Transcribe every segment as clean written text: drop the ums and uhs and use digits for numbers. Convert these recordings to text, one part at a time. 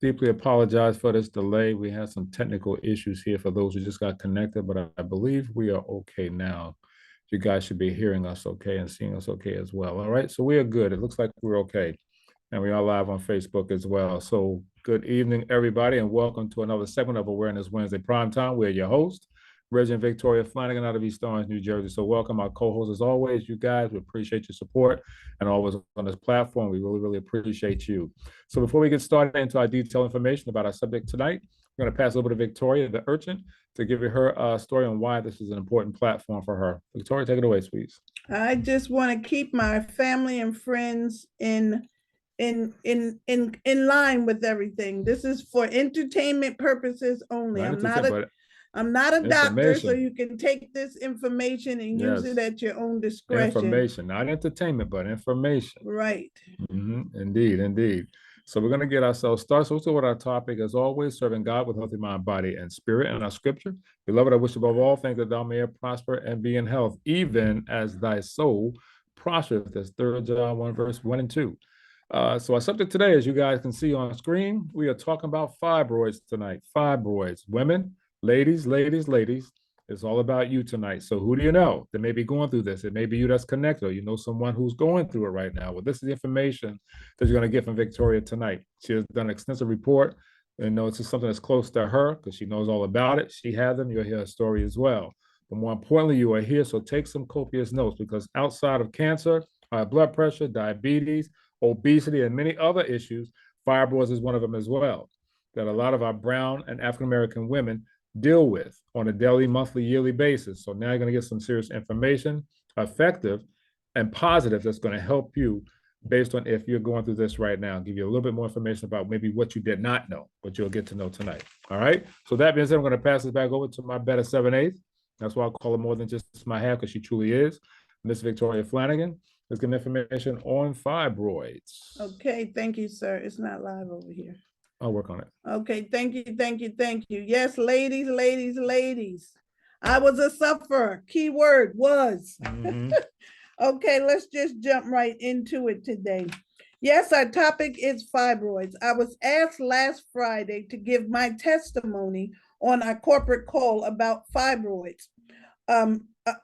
Deeply apologize for this delay. We had some technical issues here for those who just got connected, but I believe we are okay now. You guys should be hearing us okay and seeing us okay as well. All right, so we are good. It looks like we're okay. And we are live on Facebook as well. So good evening, everybody, and welcome to another segment of Awareness Wednesday Prime Time. We're your host, Reggie and Victoria Flanagan out of East Orange, New Jersey. So welcome our co-hosts as always. You guys, we appreciate your support and always on this platform. We really, really appreciate you. So before we get started into our detailed information about our subject tonight, we're going to pass over to Victoria, the urchin, to give you her story on why this is an important platform for her. Victoria, take it away, please. I just want to keep my family and friends in line with everything. This is for entertainment purposes only. I'm not a doctor, so you can take this information and use it at your own discretion. Information, not entertainment, but information. Right. Indeed, indeed. So we're going to get ourselves started. So with our topic, as always, serving God with healthy mind, body, and spirit. And our scripture, beloved, I wish above all things that thou mayest prosper and be in health, even as thy soul prospereth. That's 3 John 1, verse 1 and 2. So our subject today, as you guys can see on screen, we are talking about fibroids tonight. Fibroids, women, ladies, it's all about you tonight. So who do you know that may be going through this? It may be you that's connected, or you know someone who's going through it right now. Well, this is the information that you're going to get from Victoria tonight. She has done an extensive report, and know it's just something that's close to her because she knows all about it. She had them. You'll hear her story as well. But more importantly, you are here, so take some copious notes, because outside of cancer, high blood pressure, diabetes, obesity, and many other issues, fibroids is one of them as well, that a lot of our brown and African-American women deal with on a daily, monthly, yearly basis. So now you're going to get some serious information, effective and positive, that's going to help you based on if you're going through this right now. I'll give you a little bit more information about maybe what you did not know, but you'll get to know tonight. All right. So that being said, I'm going to pass this back over to my better 7/8. That's why I call her more than just my half, because she truly is. Miss Victoria Flanagan is giving information on fibroids. Okay. Thank you, sir. It's not live over here. I'll work on it. Okay, thank you. Yes, ladies. I was a sufferer. Key word was. Okay, let's just jump right into it today. Yes, our topic is fibroids. I was asked last Friday to give my testimony on our corporate call about fibroids.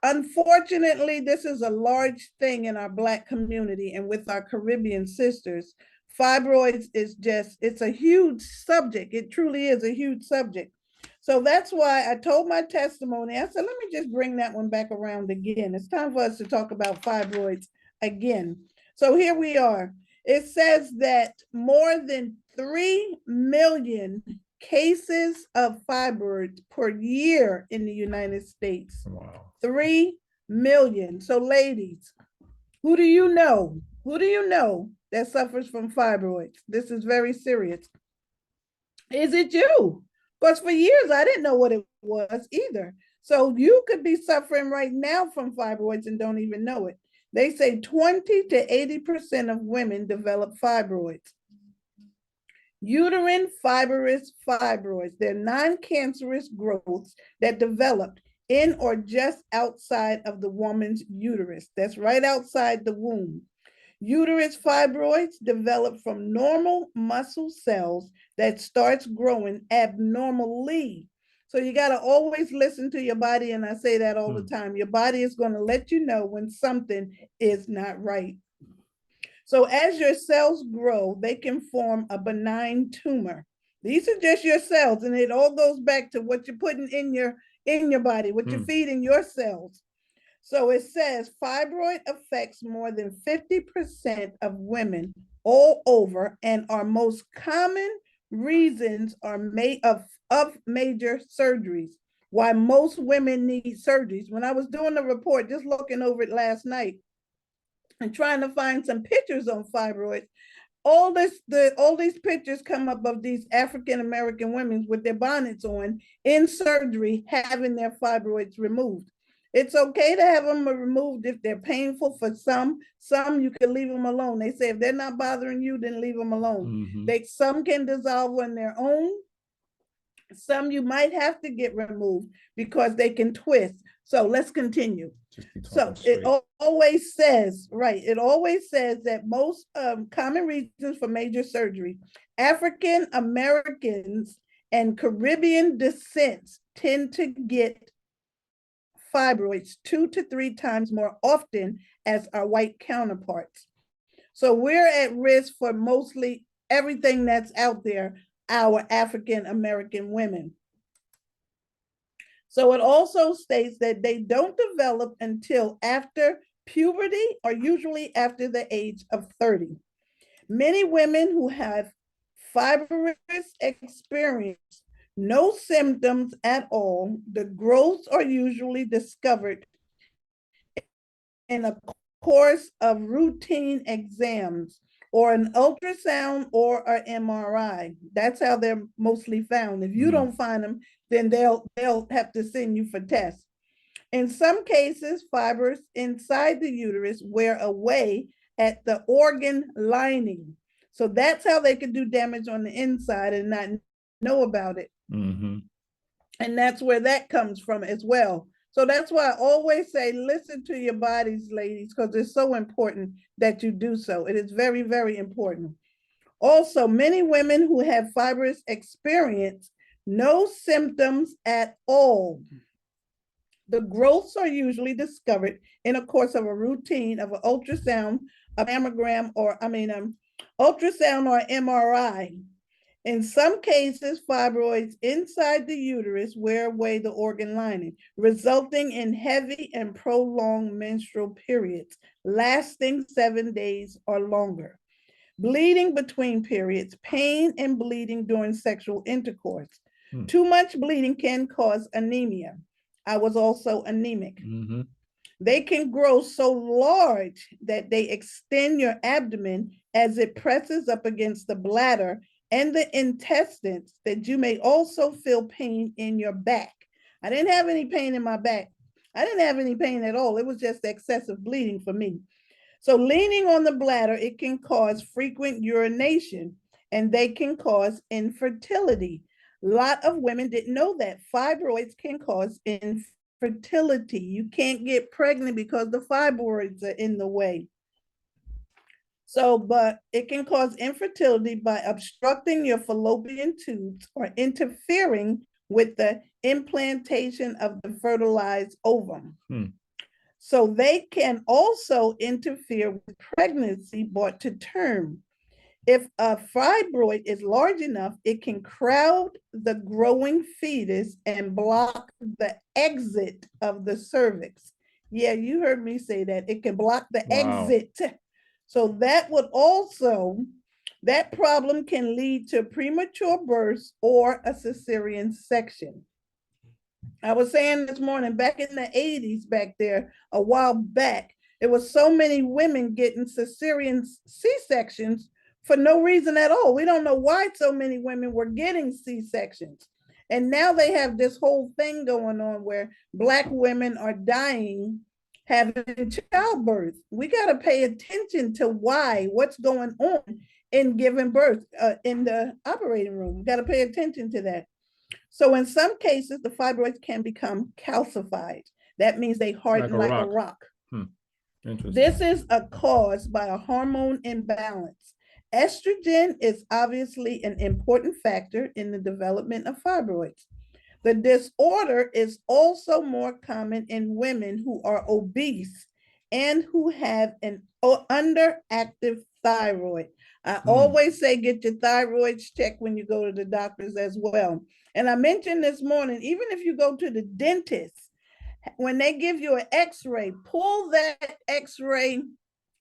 Unfortunately, this is a large thing in our Black community and with our Caribbean sisters. Fibroids is it's a huge subject. It truly is a huge subject. So that's why I told my testimony. I said, let me just bring that one back around again. It's time for us to talk about fibroids again. So here we are. It says that more than 3 million cases of fibroids per year in the United States. Wow. 3 million. So ladies, who do you know? Who do you know that suffers from fibroids? This is very serious. Is it you? Because for years, I didn't know what it was either. So you could be suffering right now from fibroids and don't even know it. They say 20 to 80% of women develop fibroids. Uterine fibrous fibroids, they're non-cancerous growths that developed in or just outside of the woman's uterus. That's right outside the womb. Uterus fibroids develop from normal muscle cells that starts growing abnormally. So you got to always listen to your body, and I say that all the time. Your body is going to let you know when something is not right. So as your cells grow, they can form a benign tumor. These are just your cells, and it all goes back to what you're putting in your body, what you're feeding your cells. So it says fibroid affects more than 50% of women all over, and our most common reasons are of major surgeries. Why most women need surgeries. When I was doing the report, just looking over it last night and trying to find some pictures on fibroids, all these pictures come up of these African-American women with their bonnets on in surgery, having their fibroids removed. It's okay to have them removed if they're painful for some. Some you can leave them alone. They say if they're not bothering you, then leave them alone. Some can dissolve on their own. Some you might have to get removed because they can twist. So let's continue. Just be So talking straight. it always says, right, it always says that most common reasons for major surgery, African Americans and Caribbean descents tend to get fibroids 2 to 3 times more often as our white counterparts. So we're at risk for mostly everything that's out there, our African American women. So it also states that they don't develop until after puberty or usually after the age of 30. Many women who have fibrous experience no symptoms at all. The growths are usually discovered in a course of routine exams or an ultrasound or an MRI. That's how they're mostly found. If you don't find them, then they'll have to send you for tests. In some cases, fibers inside the uterus wear away at the organ lining. So that's how they can do damage on the inside and not know about it. And that's where that comes from as well. So that's why I always say, listen to your bodies, ladies, because it's so important that you do so. It is very, very important. Also, many women who have fibrous experience no symptoms at all. The growths are usually discovered in a course of a routine of an ultrasound, a mammogram, or ultrasound or MRI. In some cases, fibroids inside the uterus wear away the organ lining, resulting in heavy and prolonged menstrual periods, lasting 7 days or longer. Bleeding between periods, pain and bleeding during sexual intercourse. Too much bleeding can cause anemia. I was also anemic. They can grow so large that they extend your abdomen as it presses up against the bladder and the intestines, that you may also feel pain in your back. I didn't have any pain in my back. I didn't have any pain at all. It was just excessive bleeding for me. So leaning on the bladder, it can cause frequent urination and they can cause infertility. A lot of women didn't know that fibroids can cause infertility. You can't get pregnant because the fibroids are in the way. So, but it can cause infertility by obstructing your fallopian tubes or interfering with the implantation of the fertilized ovum. So they can also interfere with pregnancy brought to term. If a fibroid is large enough, it can crowd the growing fetus and block the exit of the cervix. Yeah, you heard me say that. It can block the exit. So that would also, that problem can lead to premature births or a cesarean section. I was saying this morning, back in the 80s, back there, a while back, there was so many women getting cesarean C-sections for no reason at all. We don't know why so many women were getting C-sections. And now they have this whole thing going on where Black women are dying having childbirth. We got to pay attention to why, what's going on in giving birth in the operating room. We got to pay attention to that. So in some cases, the fibroids can become calcified. That means they harden like a rock. This is caused by a hormone imbalance. Estrogen is obviously an important factor in the development of fibroids. The disorder is also more common in women who are obese and who have an underactive thyroid. I always say get your thyroids checked when you go to the doctors as well. And I mentioned this morning, even if you go to the dentist, when they give you an x-ray, pull that x-ray,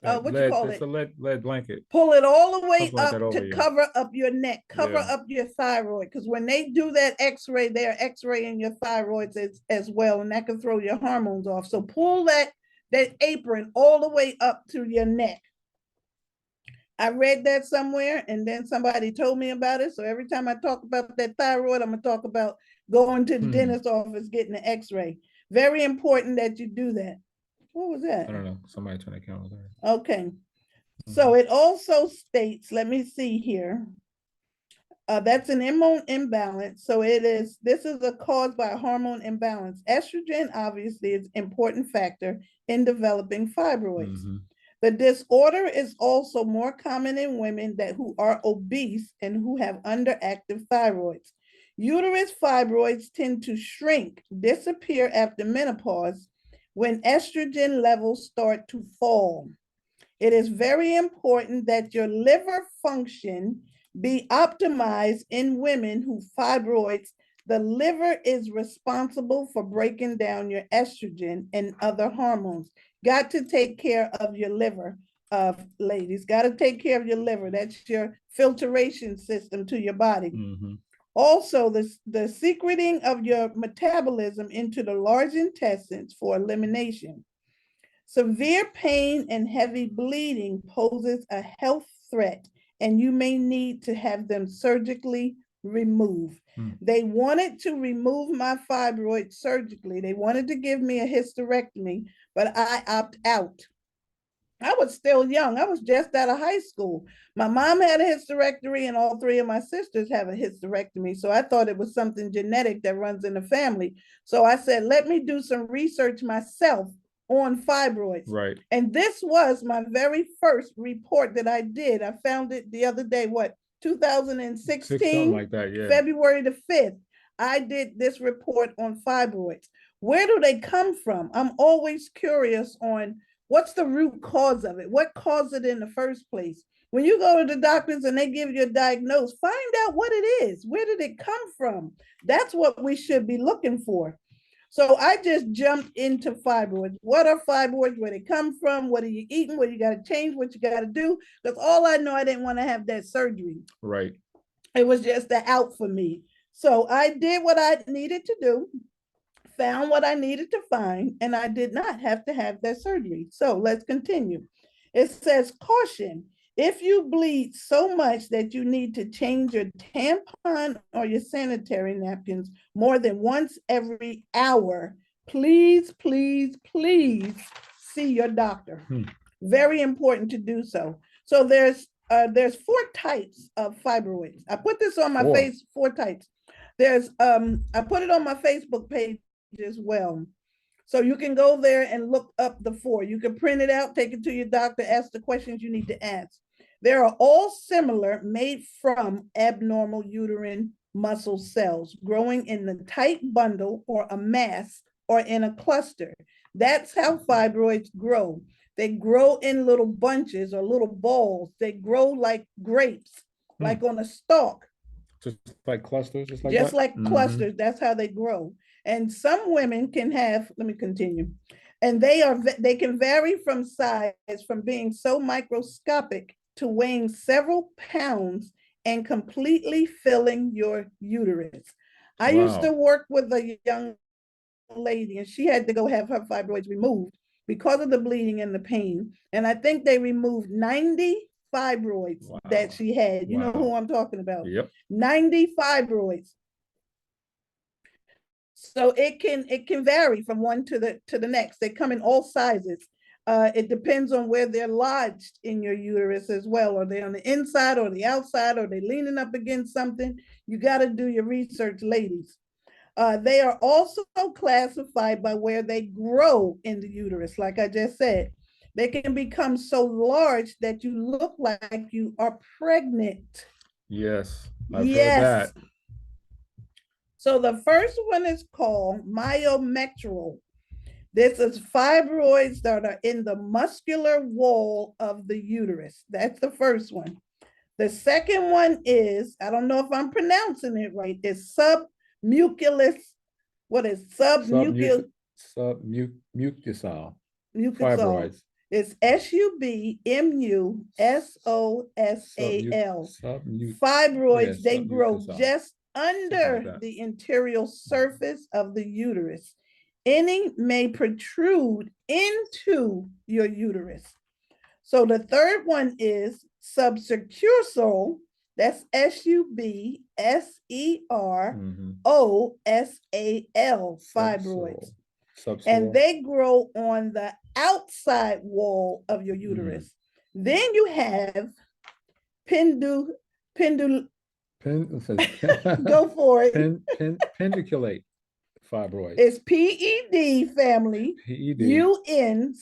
what you call it? It's a lead blanket. Pull it all the way Like up to cover up your neck, cover up your thyroid. Because when they do that x-ray, they're x-raying your thyroids as well, and that can throw your hormones off. So pull that apron all the way up to your neck. I read that somewhere, and then somebody told me about it. So every time I talk about that thyroid, I'm going to talk about going to the dentist office, getting an x-ray. Very important that you do that. What was that? I don't know. Somebody turned the camera on. Okay. So it also states, let me see here. That's an hormone imbalance. So this is a caused by a hormone imbalance. Estrogen obviously is an important factor in developing fibroids. Mm-hmm. The disorder is also more common in women who are obese and who have underactive thyroids. Uterus fibroids tend to shrink, disappear after menopause when estrogen levels start to fall. It is very important that your liver function be optimized in women who fibroids. The liver is responsible for breaking down your estrogen and other hormones. Got to take care of your liver, ladies. Got to take care of your liver. That's your filtration system to your body. Mm-hmm. Also, the secreting of your metabolism into the large intestines for elimination. Severe pain and heavy bleeding poses a health threat, and you may need to have them surgically removed. They wanted to remove my fibroid surgically. They wanted to give me a hysterectomy, but I opt out. I was still young. I was just out of high school. My mom had a hysterectomy, and all three of my sisters have a hysterectomy. So I thought it was something genetic that runs in the family. So I said, let me do some research myself on fibroids. Right. And this was my very first report that I did. I found it the other day, 2016? Something like that, yeah. February the 5th. I did this report on fibroids. Where do they come from? I'm always curious on what's the root cause of it? What caused it in the first place? When you go to the doctors and they give you a diagnose, find out what it is. Where did it come from? That's what we should be looking for. So I just jumped into fibroids. What are fibroids? Where they come from? What are you eating? What you got to change? What you got to do? Because all I know, I didn't want to have that surgery. Right. It was just an out for me. So I did what I needed to do, found what I needed to find, and I did not have to have that surgery. So let's continue. It says, caution. If you bleed so much that you need to change your tampon or your sanitary napkins more than once every hour, please, please, please see your doctor. Very important to do so. So there's 4 types of fibroids. I put this on my face, 4 types. There's I put it on my Facebook page as well. So you can go there and look up the 4. You can print it out, take it to your doctor, ask the questions you need to ask. They are all similar, made from abnormal uterine muscle cells growing in the tight bundle or a mass or in a cluster. That's how fibroids grow. They grow in little bunches or little balls. They grow like grapes, like on a stalk. Just like clusters, just like just that? like clusters. That's how they grow. And some women can have, let me continue. And they can vary from size, from being so microscopic to weighing several pounds and completely filling your uterus. I used to work with a young lady, and she had to go have her fibroids removed because of the bleeding and the pain. And I think they removed 90 fibroids that she had. You know who I'm talking about. Yep. 90 fibroids. So it can vary from one to the next. They come in all sizes. It depends on where they're lodged in your uterus as well. Are they on the inside or the outside? Or are they leaning up against something? You got to do your research, ladies. They are also classified by where they grow in the uterus. Like I just said, they can become so large that you look like you are pregnant. Yes, I've heard that. So the first one is called myometrial. This is fibroids that are in the muscular wall of the uterus. That's the first one. The second one is, I don't know if I'm pronouncing it right, is submucous. What is submucous? Submucosal fibroids. It's submusosal. Fibroids, they grow just under the interior surface of the uterus. Any may protrude into your uterus. So the third one is subsersal. That's SUBSEROSAL, fibroids. And they grow on the outside wall of your uterus. Then you have Go for it. Pendiculate fibroids. It's PED, family. PED. UNCULATE.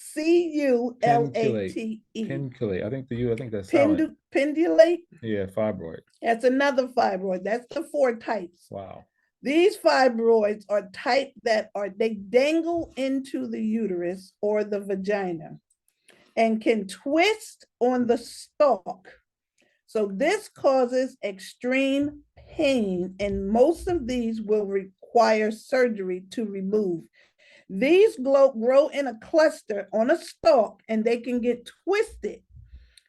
Pendulate. I think that's silent. Pendulate. Yeah, fibroid. That's another fibroid. That's the 4 types. Wow. These fibroids are type that they dangle into the uterus or the vagina and can twist on the stalk. So this causes extreme pain, and most of these will require surgery to remove. These grow in a cluster on a stalk, and they can get twisted.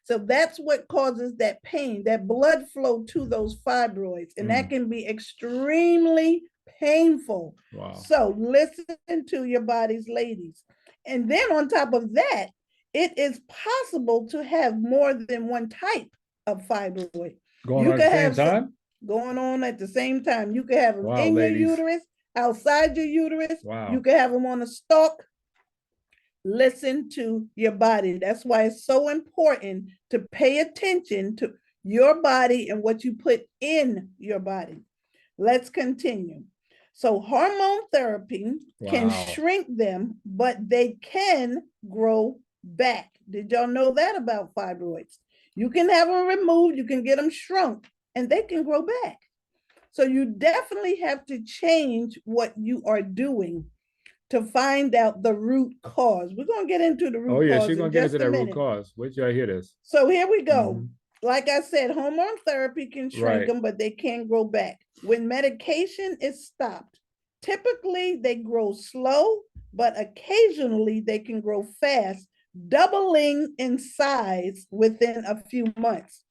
So that's what causes that pain, that blood flow to those fibroids, and that can be extremely painful. Wow. So listen to your bodies, ladies. And then on top of that, it is possible to have more than one type of fibroid. Going on at the same time? Going on at the same time. You can have them in ladies. your uterus, outside your uterus. Wow. You can have them on a stalk. Listen to your body. That's why it's so important to pay attention to your body and what you put in your body. Let's continue. So hormone therapy can shrink them, but they can grow back. Did y'all know that about fibroids? You can have them removed, you can get them shrunk, and they can grow back. So you definitely have to change what you are doing to find out the root cause. We're going to get into the root cause. Oh, yeah, she's going to get into that root cause. Wait till I hear this. So here we go. Like I said, hormone therapy can shrink them, but they can grow back. When medication is stopped, typically they grow slow, but occasionally they can grow fast, doubling in size within a few months.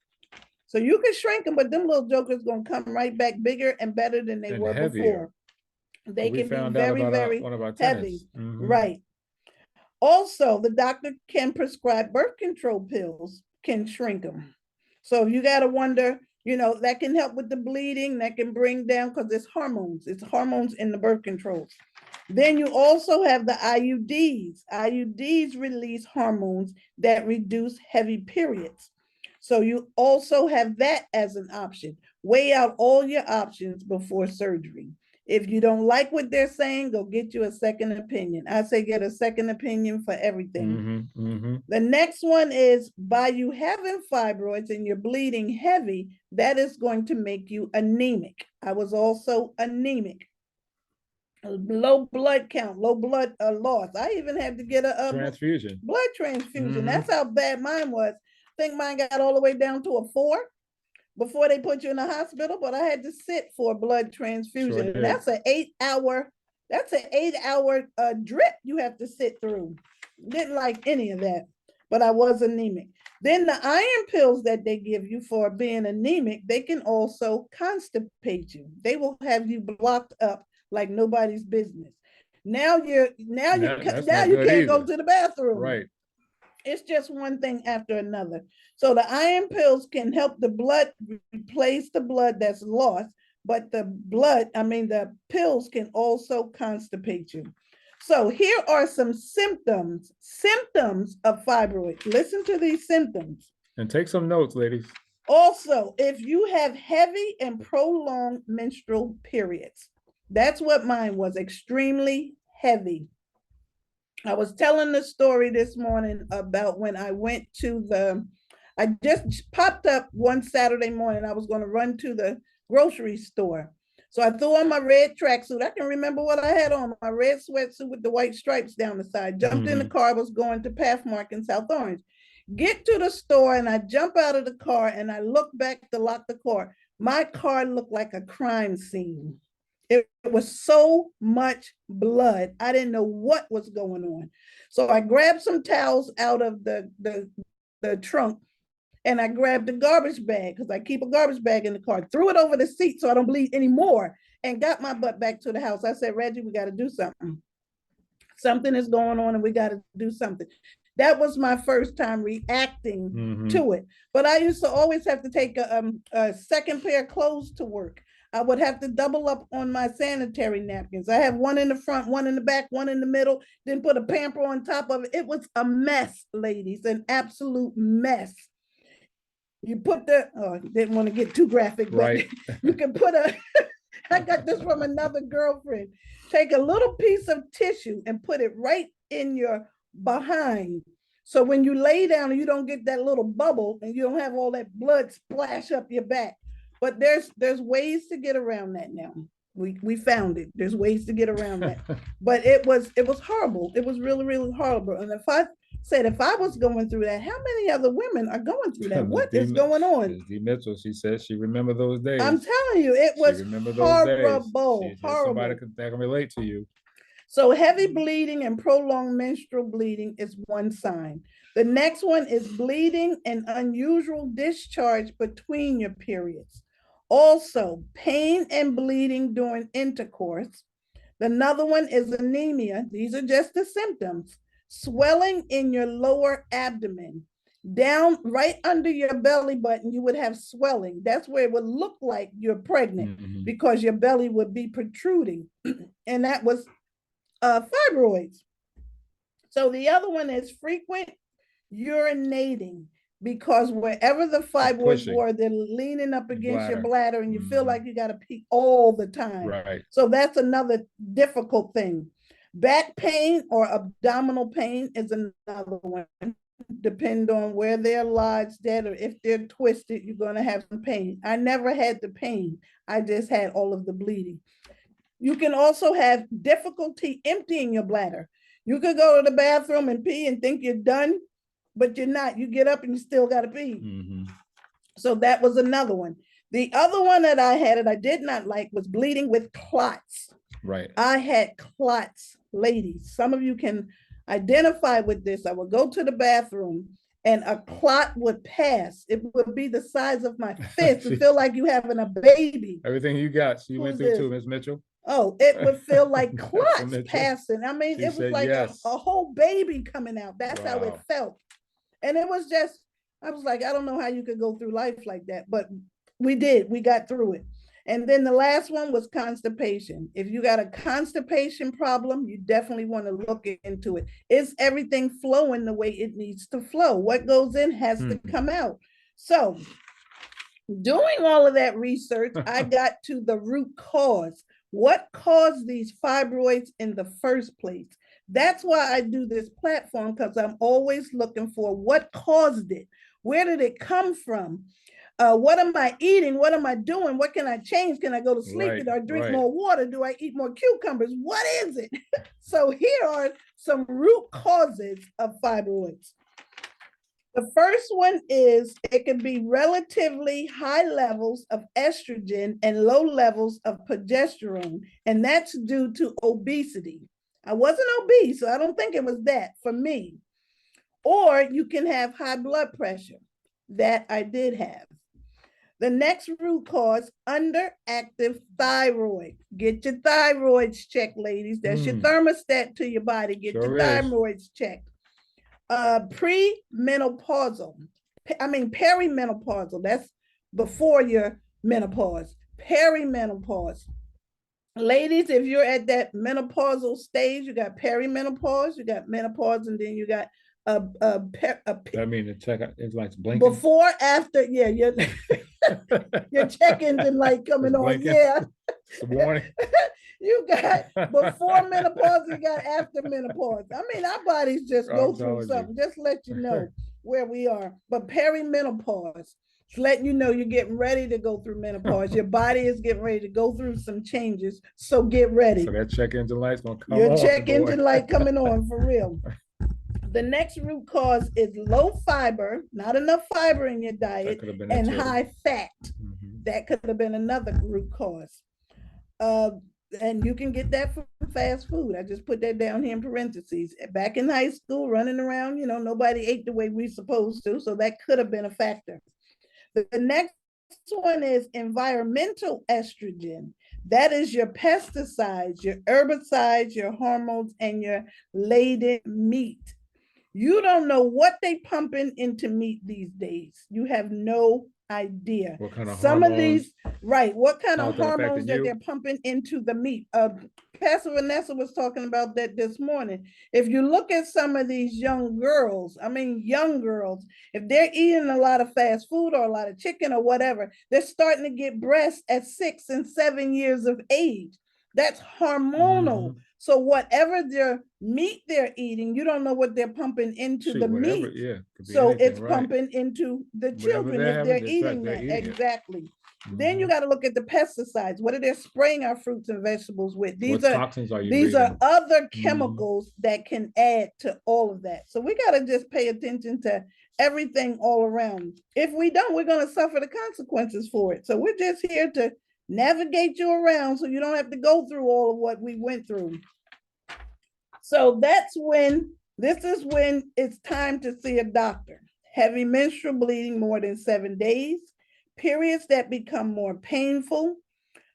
So you can shrink them, but them little jokers going to come right back bigger and better than they were before. They can be very, very heavy. Right. Also, the doctor can prescribe birth control pills, can shrink them. So you got to wonder, that can help with the bleeding, that can bring down, because it's hormones in the birth controls. Then you also have the IUDs. IUDs release hormones that reduce heavy periods. So you also have that as an option. Weigh out all your options before surgery. If you don't like what they're saying, go get you a second opinion. I say get a second opinion for everything. The next one is, by you having fibroids and you're bleeding heavy, that is going to make you anemic. I was also anemic. Low blood count, low blood loss. I even had to get a transfusion. Blood transfusion. That's how bad mine was. I think mine got all the way down to a 4 before they put you in the hospital, but I had to sit for a blood transfusion. Sure, that's an 8-hour drip you have to sit through. Didn't like any of that, but I was anemic. Then the iron pills that they give you for being anemic, they can also constipate you. They will have you blocked up like nobody's business. Now you can't go to the bathroom. Right. It's just one thing after another. So the iron pills can help the blood replace the blood that's lost, but the pills can also constipate you. So here are some symptoms of fibroid. Listen to these symptoms. And take some notes, ladies. Also, if you have heavy and prolonged menstrual periods, that's what mine was, extremely heavy. I was telling the story this morning about when I went to I just popped up one Saturday morning. I was going to run to the grocery store. So I threw on my red tracksuit. I can remember what I had on, my red sweatsuit with the white stripes down the side. Jumped in the car, was going to Pathmark in South Orange. Get to the store and I jump out of the car and I look back to lock the car. My car looked like a crime scene. It was so much blood. I didn't know what was going on. So I grabbed some towels out of the trunk and I grabbed the garbage bag, because I keep a garbage bag in the car, threw it over the seat so I don't bleed anymore, and got my butt back to the house. I said, Reggie, we got to do something. Something is going on and we got to do something. That was my first time reacting to it. But I used to always have to take a second pair of clothes to work. I would have to double up on my sanitary napkins. I have one in the front, one in the back, one in the middle, then put a pamper on top of it. It was a mess, ladies, an absolute mess. You put the, oh, didn't want to get too graphic, but Right. you can put a, I got this from another girlfriend. Take a little piece of tissue and put it right in your behind. So when you lay down, you don't get that little bubble and you don't have all that blood splash up your back. But there's ways to get around that now. We found it. There's ways to get around that. But it was horrible. It was really, really horrible. And if I was going through that, how many other women are going through that? What is going on? Ms. D. Mitchell, she said she remember those days. I'm telling you, it was horrible. Somebody that can relate to you. So heavy bleeding and prolonged menstrual bleeding is one sign. The next one is bleeding and unusual discharge between your periods. Also, pain and bleeding during intercourse. Another one is anemia. These are just the symptoms. Swelling in your lower abdomen. Down right under your belly button, you would have swelling. That's where it would look like you're pregnant because your belly would be protruding. And that was fibroids. So the other one is frequent urinating, because wherever the fibroids were, they're leaning up against your bladder and you feel like you got to pee all the time. Right. So that's another difficult thing. Back pain or abdominal pain is another one. Depend on where they're lodged at, or if they're twisted, you're going to have some pain. I never had the pain. I just had all of the bleeding. You can also have difficulty emptying your bladder. You could go to the bathroom and pee and think you're done, but you're not. You get up and you still got to pee. So that was another one. The other one that I had, and I did not like, was bleeding with clots. Right. I had clots, ladies. Some of you can identify with this. I would go to the bathroom and a clot would pass. It would be the size of my fist. It feel like you having a baby. Everything you got, so you went through too, Ms. Mitchell. Oh, it would feel like clots passing. I mean, it was like yes. a whole baby coming out. That's how it felt. And it was just, I was like, I don't know how you could go through life like that, but we did. We got through it. And then the last one was constipation. If you got a constipation problem, you definitely want to look into it. Is everything flowing the way it needs to flow? What goes in has to come out. So doing all of that research, I got to the root cause. What caused these fibroids in the first place? That's why I do this platform, because I'm always looking for what caused it. Where did it come from? What am I eating? What am I doing? What can I change? Can I go to sleep? Do I drink more water? Do I eat more cucumbers? What is it? So here are some root causes of fibroids. The first one is it can be relatively high levels of estrogen and low levels of progesterone, and that's due to obesity. I wasn't obese, so I don't think it was that for me. Or you can have high blood pressure. That I did have. The next root cause, underactive thyroid. Get your thyroids checked, ladies. That's your thermostat to your body. Get your thyroids checked. Premenopausal. Perimenopausal. That's before your menopause. Perimenopause. Ladies, if you're at that menopausal stage, you got perimenopause, you got menopause, and then you got I mean, the check is like blinking. Before, after, yeah, your check engine light coming on, blinking. yeah. It's a warning. You got before menopause, you got after menopause. I mean, our bodies just go through something. Just let you know where we are. But perimenopause, it's letting you know you're getting ready to go through menopause. Your body is getting ready to go through some changes, so get ready. So that check engine light's gonna come on. Your check engine light coming on for real. The next root cause is low fiber, not enough fiber in your diet, and high fat. That could have been another root cause. And you can get that from fast food. I just put that down here in parentheses. Back in high school, running around, you know, nobody ate the way we supposed to, so that could have been a factor. The next one is environmental estrogen. That is your pesticides, your herbicides, your hormones, and your laden meat. You don't know what they pumping into meat these days. You have no idea. What kind of Some of hormones? these, right, what kind How of is that hormones affecting that you? they're pumping into the meat. Pastor Vanessa was talking about that this morning. If you look at some of these young girls, if they're eating a lot of fast food or a lot of chicken or whatever, they're starting to get breasts at 6 and 7 years of age. That's hormonal. So whatever their meat they're eating, you don't know what they're pumping into the Whatever, meat. yeah, could be So anything, it's right? pumping into the Whatever children they're if having, they're that's right, eating they're that. eating it. Exactly. Then you got to look at the pesticides. What are they spraying our fruits and vegetables with? What toxins are you These are breathing? other chemicals that can add to all of that. So we got to just pay attention to everything all around. If we don't, we're going to suffer the consequences for it. So we're just here to navigate you around so you don't have to go through all of what we went through. So this is when it's time to see a doctor. Heavy menstrual bleeding more than 7 days, periods that become more painful,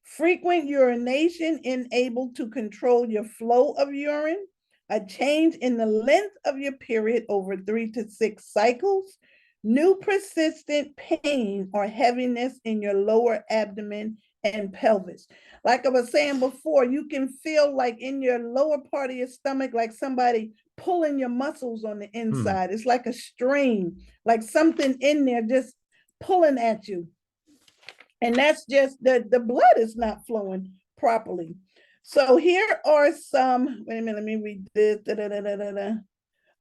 frequent urination unable to control your flow of urine, a change in the length of your period over 3 to 6 cycles, new persistent pain or heaviness in your lower abdomen and pelvis. Like I was saying before, you can feel like in your lower part of your stomach, like somebody pulling your muscles on the inside. It's like a strain, like something in there just pulling at you. And that's just the blood is not flowing properly. So here are some, wait a minute, let me read this.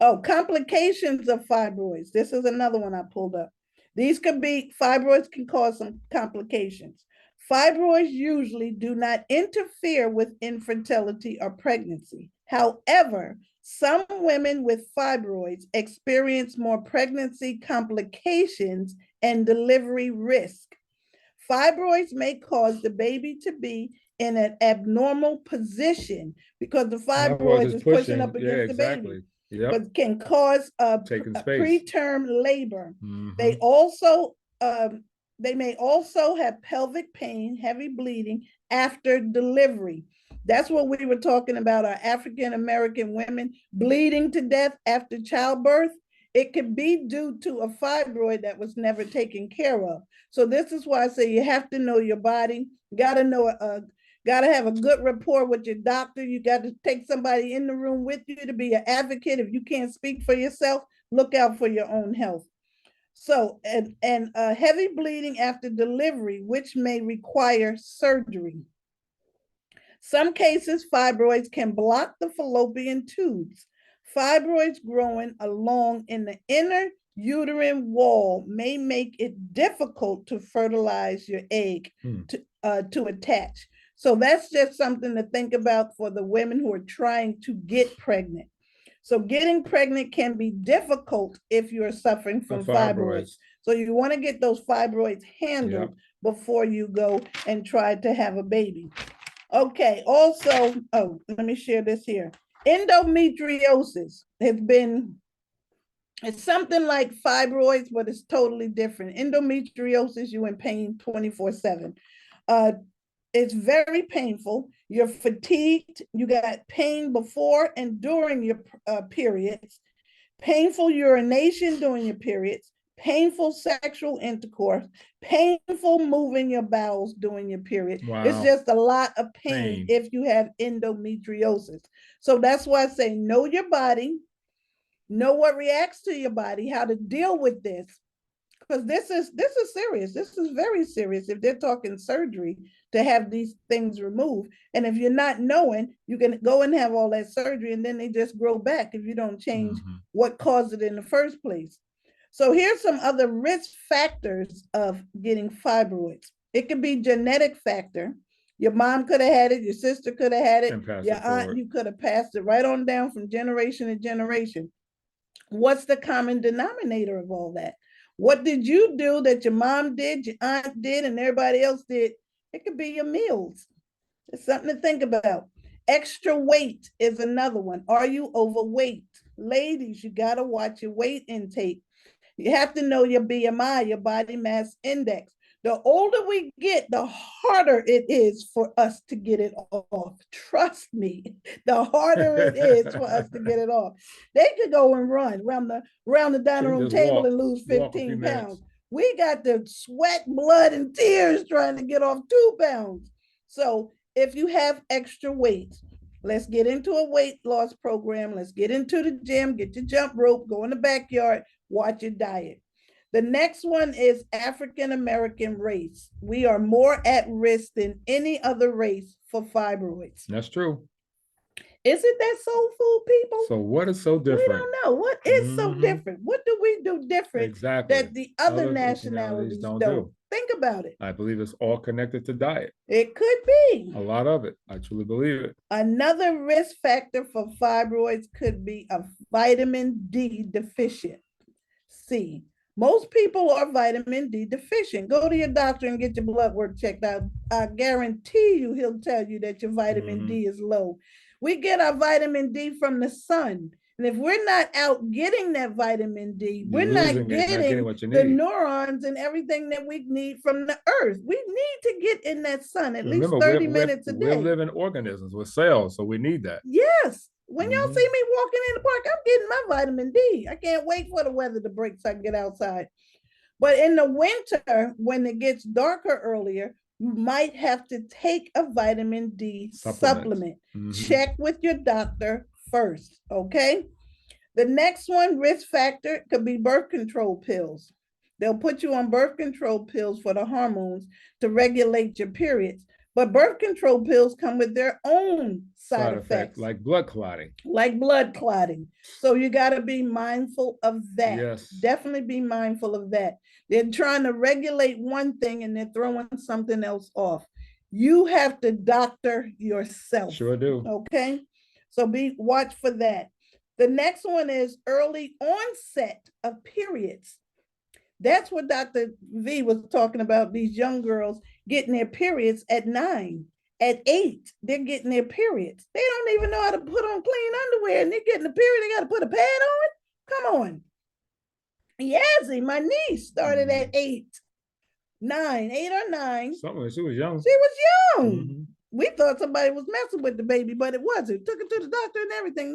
Oh, complications of fibroids. This is another one I pulled up. Fibroids can cause some complications. Fibroids usually do not interfere with infertility or pregnancy. However, some women with fibroids experience more pregnancy complications and delivery risk. Fibroids may cause the baby to be in an abnormal position because the fibroids is pushing up against the baby. Yep. But can cause a preterm labor. They may also have pelvic pain, heavy bleeding after delivery. That's what we were talking about, our African American women bleeding to death after childbirth. It could be due to a fibroid that was never taken care of. So this is why I say you have to know your body. You got to have a good rapport with your doctor. You got to take somebody in the room with you to be an advocate. If you can't speak for yourself, look out for your own health. So, and heavy bleeding after delivery, which may require surgery. Some cases, fibroids can block the fallopian tubes. Fibroids growing along in the inner uterine wall may make it difficult to fertilize your egg to attach. So that's just something to think about for the women who are trying to get pregnant. So getting pregnant can be difficult if you're suffering from fibroids. So you want to get those fibroids handled before you go and try to have a baby. Okay, also, let me share this here. Endometriosis it's something like fibroids, but it's totally different. Endometriosis, you're in pain 24/7. It's very painful. You're fatigued. You got pain before and during your periods, painful urination during your periods, painful sexual intercourse, painful moving your bowels during your period. Wow. It's just a lot of pain if you have endometriosis. So that's why I say know your body, know what reacts to your body, how to deal with this. Because this is serious. This is very serious if they're talking surgery to have these things removed. And if you're not knowing, you can go and have all that surgery and then they just grow back if you don't change what caused it in the first place. So here's some other risk factors of getting fibroids. It could be genetic factor. Your mom could have had it, your sister could have had it, your aunt, you could have passed it right on down from generation to generation. What's the common denominator of all that? What did you do that your mom did, your aunt did, and everybody else did? It could be your meals. It's something to think about. Extra weight is another one. Are you overweight? Ladies, you got to watch your weight intake. You have to know your BMI, your body mass index. The older we get, the harder it is for us to get it off. Trust me, the harder it is for us to get it off. They could go and run around the dining room table and lose 15 pounds. We got the sweat, blood, and tears trying to get off 2 pounds. So if you have extra weight, let's get into a weight loss program. Let's get into the gym, get your jump rope, go in the backyard, watch your diet. The next one is African American race. We are more at risk than any other race for fibroids. That's true. Isn't that soul food, people? So what is so different? We don't know. What is so different? What do we do different exactly that the other nationalities don't do? Think about it. I believe it's all connected to diet. It could be. A lot of it. I truly believe it. Another risk factor for fibroids could be a vitamin D deficient. C. Most people are vitamin D deficient. Go to your doctor and get your blood work checked out. I guarantee you he'll tell you that your vitamin D is low. We get our vitamin D from the sun. And if we're not out getting that vitamin D, we're not getting the neurons and everything that we need from the earth. We need to get in that sun at least 30 minutes a day. We're living organisms with cells, so we need that. Yes. When y'all see me walking in the park, I'm getting my vitamin D. I can't wait for the weather to break so I can get outside. But in the winter, when it gets darker earlier, you might have to take a vitamin D supplement. Check with your doctor first, okay? The next one, risk factor, could be birth control pills. They'll put you on birth control pills for the hormones to regulate your periods. But birth control pills come with their own side effects. Like blood clotting. Like blood clotting. So you got to be mindful of that. Yes. Definitely be mindful of that. They're trying to regulate one thing and they're throwing something else off. You have to doctor yourself. Sure do. Okay? So watch for that. The next one is early onset of periods. That's what Dr. V was talking about, these young girls getting their periods at 9, at 8, they're getting their periods. They don't even know how to put on clean underwear and they're getting a period, they got to put a pad on? Come on. Yazzie, my niece, started at 8 or 9. Something, she was young. She was young. We thought somebody was messing with the baby, but it wasn't. Took her to the doctor and everything.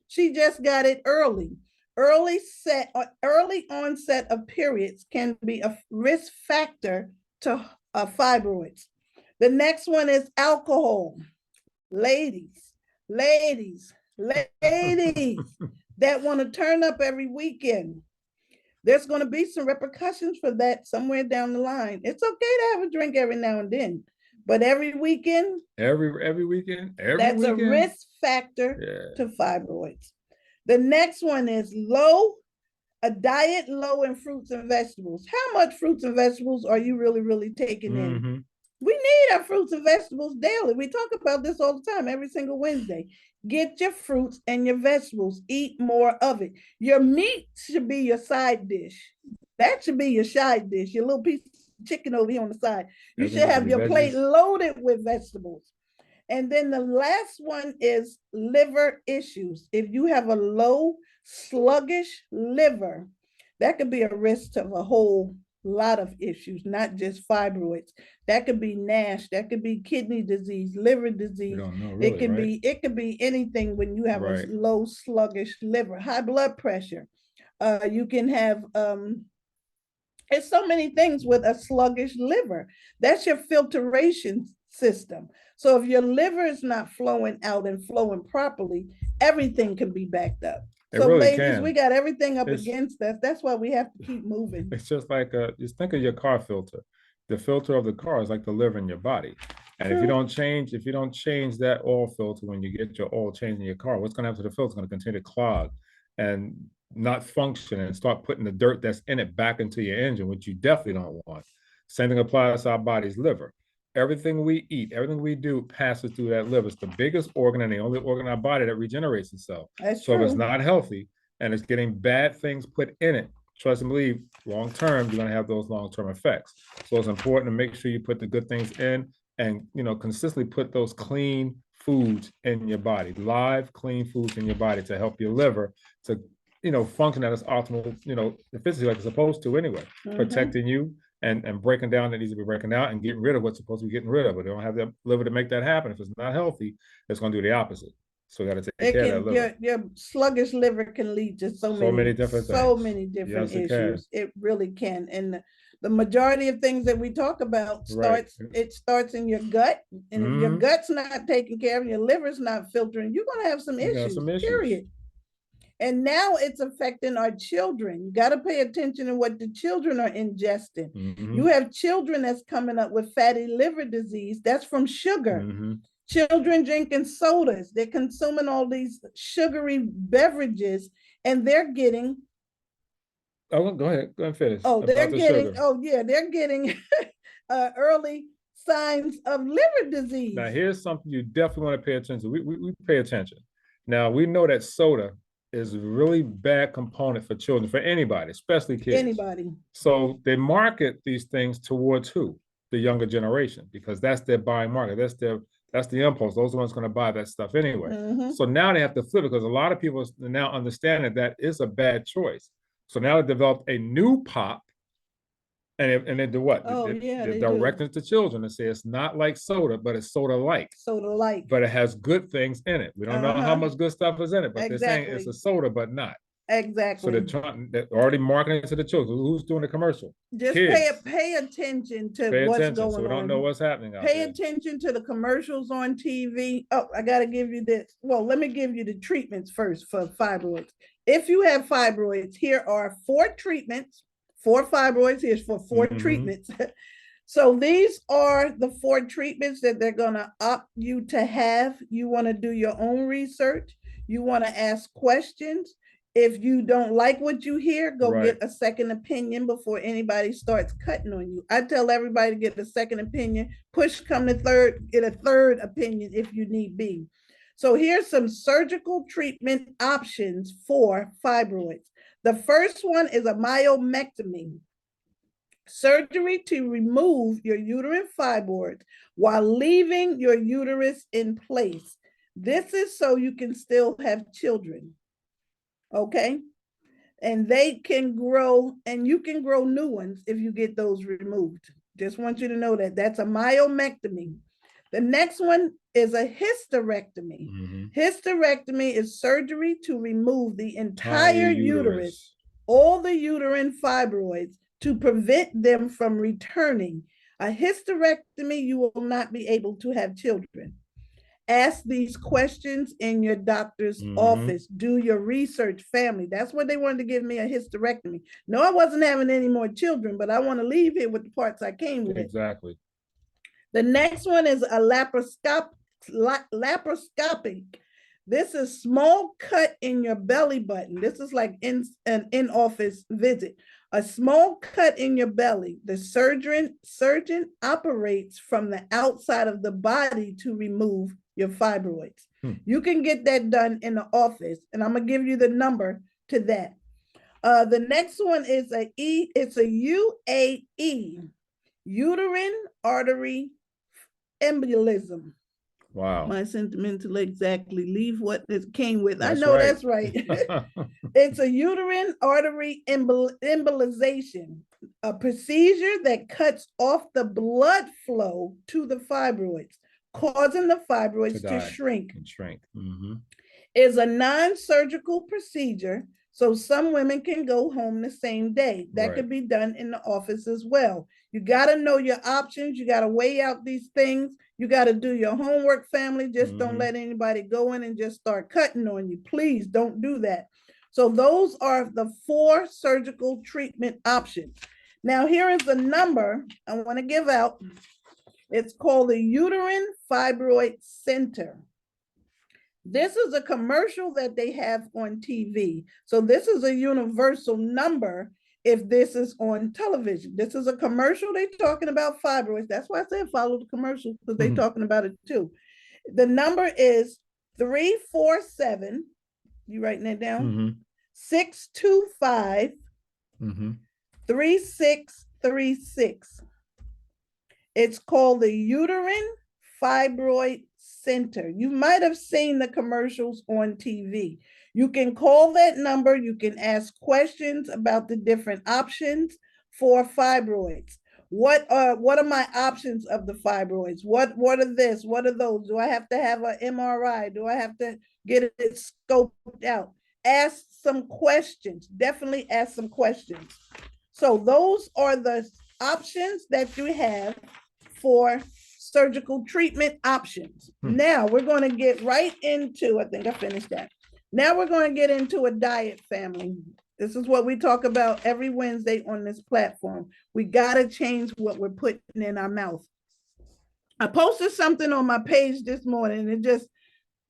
She just got it early. Early onset of periods can be a risk factor to fibroids. The next one is alcohol. Ladies that want to turn up every weekend. There's going to be some repercussions for that somewhere down the line. It's okay to have a drink every now and then, but every weekend, every weekend, that's a risk factor to fibroids. The next one is a diet low in fruits and vegetables. How much fruits and vegetables are you really taking in? We need our fruits and vegetables daily. We talk about this all the time, every single Wednesday. Get your fruits and your vegetables. Eat more of it. Your meat should be your side dish. That should be your side dish, your little piece of chicken over here on the side. You should have your plate loaded with vegetables. And then the last one is liver issues. If you have a low, sluggish liver, that could be a risk of a whole lot of issues, not just fibroids. That could be NASH, that could be kidney disease, liver disease. We don't know really, it could be anything when you have a low, sluggish liver. High blood pressure. You can have there's so many things with a sluggish liver. That's your filtration system. So if your liver is not flowing out and flowing properly, everything can be backed up. So really ladies, we got everything up against us. That's why we have to keep moving. It's just like, just think of your car filter. The filter of the car is like the liver in your body. And if you don't change that oil filter when you get your oil changed in your car, what's going to happen to the filter? It's going to continue to clog and not function and start putting the dirt that's in it back into your engine, which you definitely don't want. Same thing applies to our body's liver. Everything we eat, everything we do passes through that liver. It's the biggest organ and the only organ in our body that regenerates itself. That's so true. If it's not healthy and it's getting bad things put in it, trust and believe, long term, you're going to have those long-term effects. So it's important to make sure you put the good things in and, consistently put those clean foods in your body, live, clean foods in your body to help your liver to, function at its optimal, efficiency like it's supposed to anyway, protecting you and breaking down that needs to be breaking out and getting rid of what's supposed to be getting rid of. But they don't have the liver to make that happen. If it's not healthy, it's going to do the opposite. So we got to take It care of that can, liver. your sluggish liver can lead to so Many different things. different Yes, it can. issues. It really can. And the majority of things that we talk about Right. starts in your gut. And if your Mhm. gut's not taken care of, your liver's not filtering, you're gonna have some You got issues, some issues. period. And now it's affecting our children. You got to pay attention to what the children are ingesting. Mhm. You have children that's coming up with fatty liver disease. That's from sugar. Mhm. Children drinking sodas. They're consuming all these sugary beverages, and they're getting. Oh, go ahead. Go ahead and finish. Oh, they're About the getting. sugar. Oh, yeah, they're getting early signs of liver disease. Now, here's something you definitely want to pay attention to. We pay attention. Now, we know that soda is a really bad component for children, for anybody, especially kids. Anybody. So they market these things towards who? The younger generation, because that's their buying market. That's the impulse. Those are the ones going to buy that stuff anyway. Mhm. So now they have to flip it, because a lot of people now understand that is a bad choice. So now they developed a new pop, and they do what? Oh, yeah, They're they directing do. it to children and say it's not like soda, but it's soda-like. Soda-like. But it has good things in it. We don't know how much good stuff is in it, but they're saying it's Exactly. a soda, but not. So Exactly. they're already marketing it to the children. Who's doing the commercial? Just Kids. pay attention to Pay what's attention. So going we don't on. know what's happening out Pay there. attention to the commercials on TV. Oh, I got to give you this. Well, let me give you the treatments first for fibroids. If you have fibroids, here are 4 treatments. 4 fibroids. Here's for 4 treatments. So these are the 4 treatments that they're going to opt you to have. You want to do your own research. You want to ask questions. If you don't like what you hear, go get a second opinion before anybody starts cutting on you. I tell everybody to get a second opinion. Push come to third, get a third opinion if you need be. So here's some surgical treatment options for fibroids. The first one is a myomectomy. Surgery to remove your uterine fibroids while leaving your uterus in place. This is so you can still have children. Okay. And they can grow, and you can grow new ones if you get those removed. Just want you to know that that's a myomectomy. The next one is a hysterectomy. Hysterectomy is surgery to remove the entire uterus, all the uterine fibroids, to prevent them from returning. A hysterectomy, you will not be able to have children. Ask these questions in your doctor's office. Do your research, family. That's what they wanted to give me, a hysterectomy. No, I wasn't having any more children, but I want to leave here with the parts I came with. Exactly. The next one is a laparoscopic. This is small cut in your belly button. This is like an in-office visit. A small cut in your belly. The surgeon operates from the outside of the body to remove your fibroids. You can get that done in the office, and I'm gonna give you the number to that. The next one is it's a UAE, uterine artery embolism. Wow. My sentimental exactly leave what it came with. That's I know right. That's right. It's a uterine artery embolization, a procedure that cuts off the blood flow to the fibroids, causing the fibroids to shrink. Is a non-surgical procedure, so some women can go home the same day. That could be done in the office as well. You got to know your options. You got to weigh out these things. You got to do your homework, family. Just don't let anybody go in and just start cutting on you. Please don't do that. So those are the 4 surgical treatment options. Now, here is the number I want to give out. It's called the Uterine Fibroid Center. This is a commercial that they have on TV. So this is a universal number if this is on television. This is a commercial. They're talking about fibroids. That's why I said follow the commercial, because they're talking about it too. The number is 347. You writing that down? 625 3636. It's called the Uterine Fibroid Center. You might have seen the commercials on TV. You can call that number. You can ask questions about the different options for fibroids. What are my options of the fibroids? What are this? What are those? Do I have to have an MRI? Do I have to get it scoped out? Ask some questions. Definitely ask some questions. So those are the options that you have for surgical treatment options. Now we're going to get right into, I think I finished that. Now we're going to get into a diet, family. This is what we talk about every Wednesday on this platform. We got to change what we're putting in our mouth. I posted something on my page this morning and it just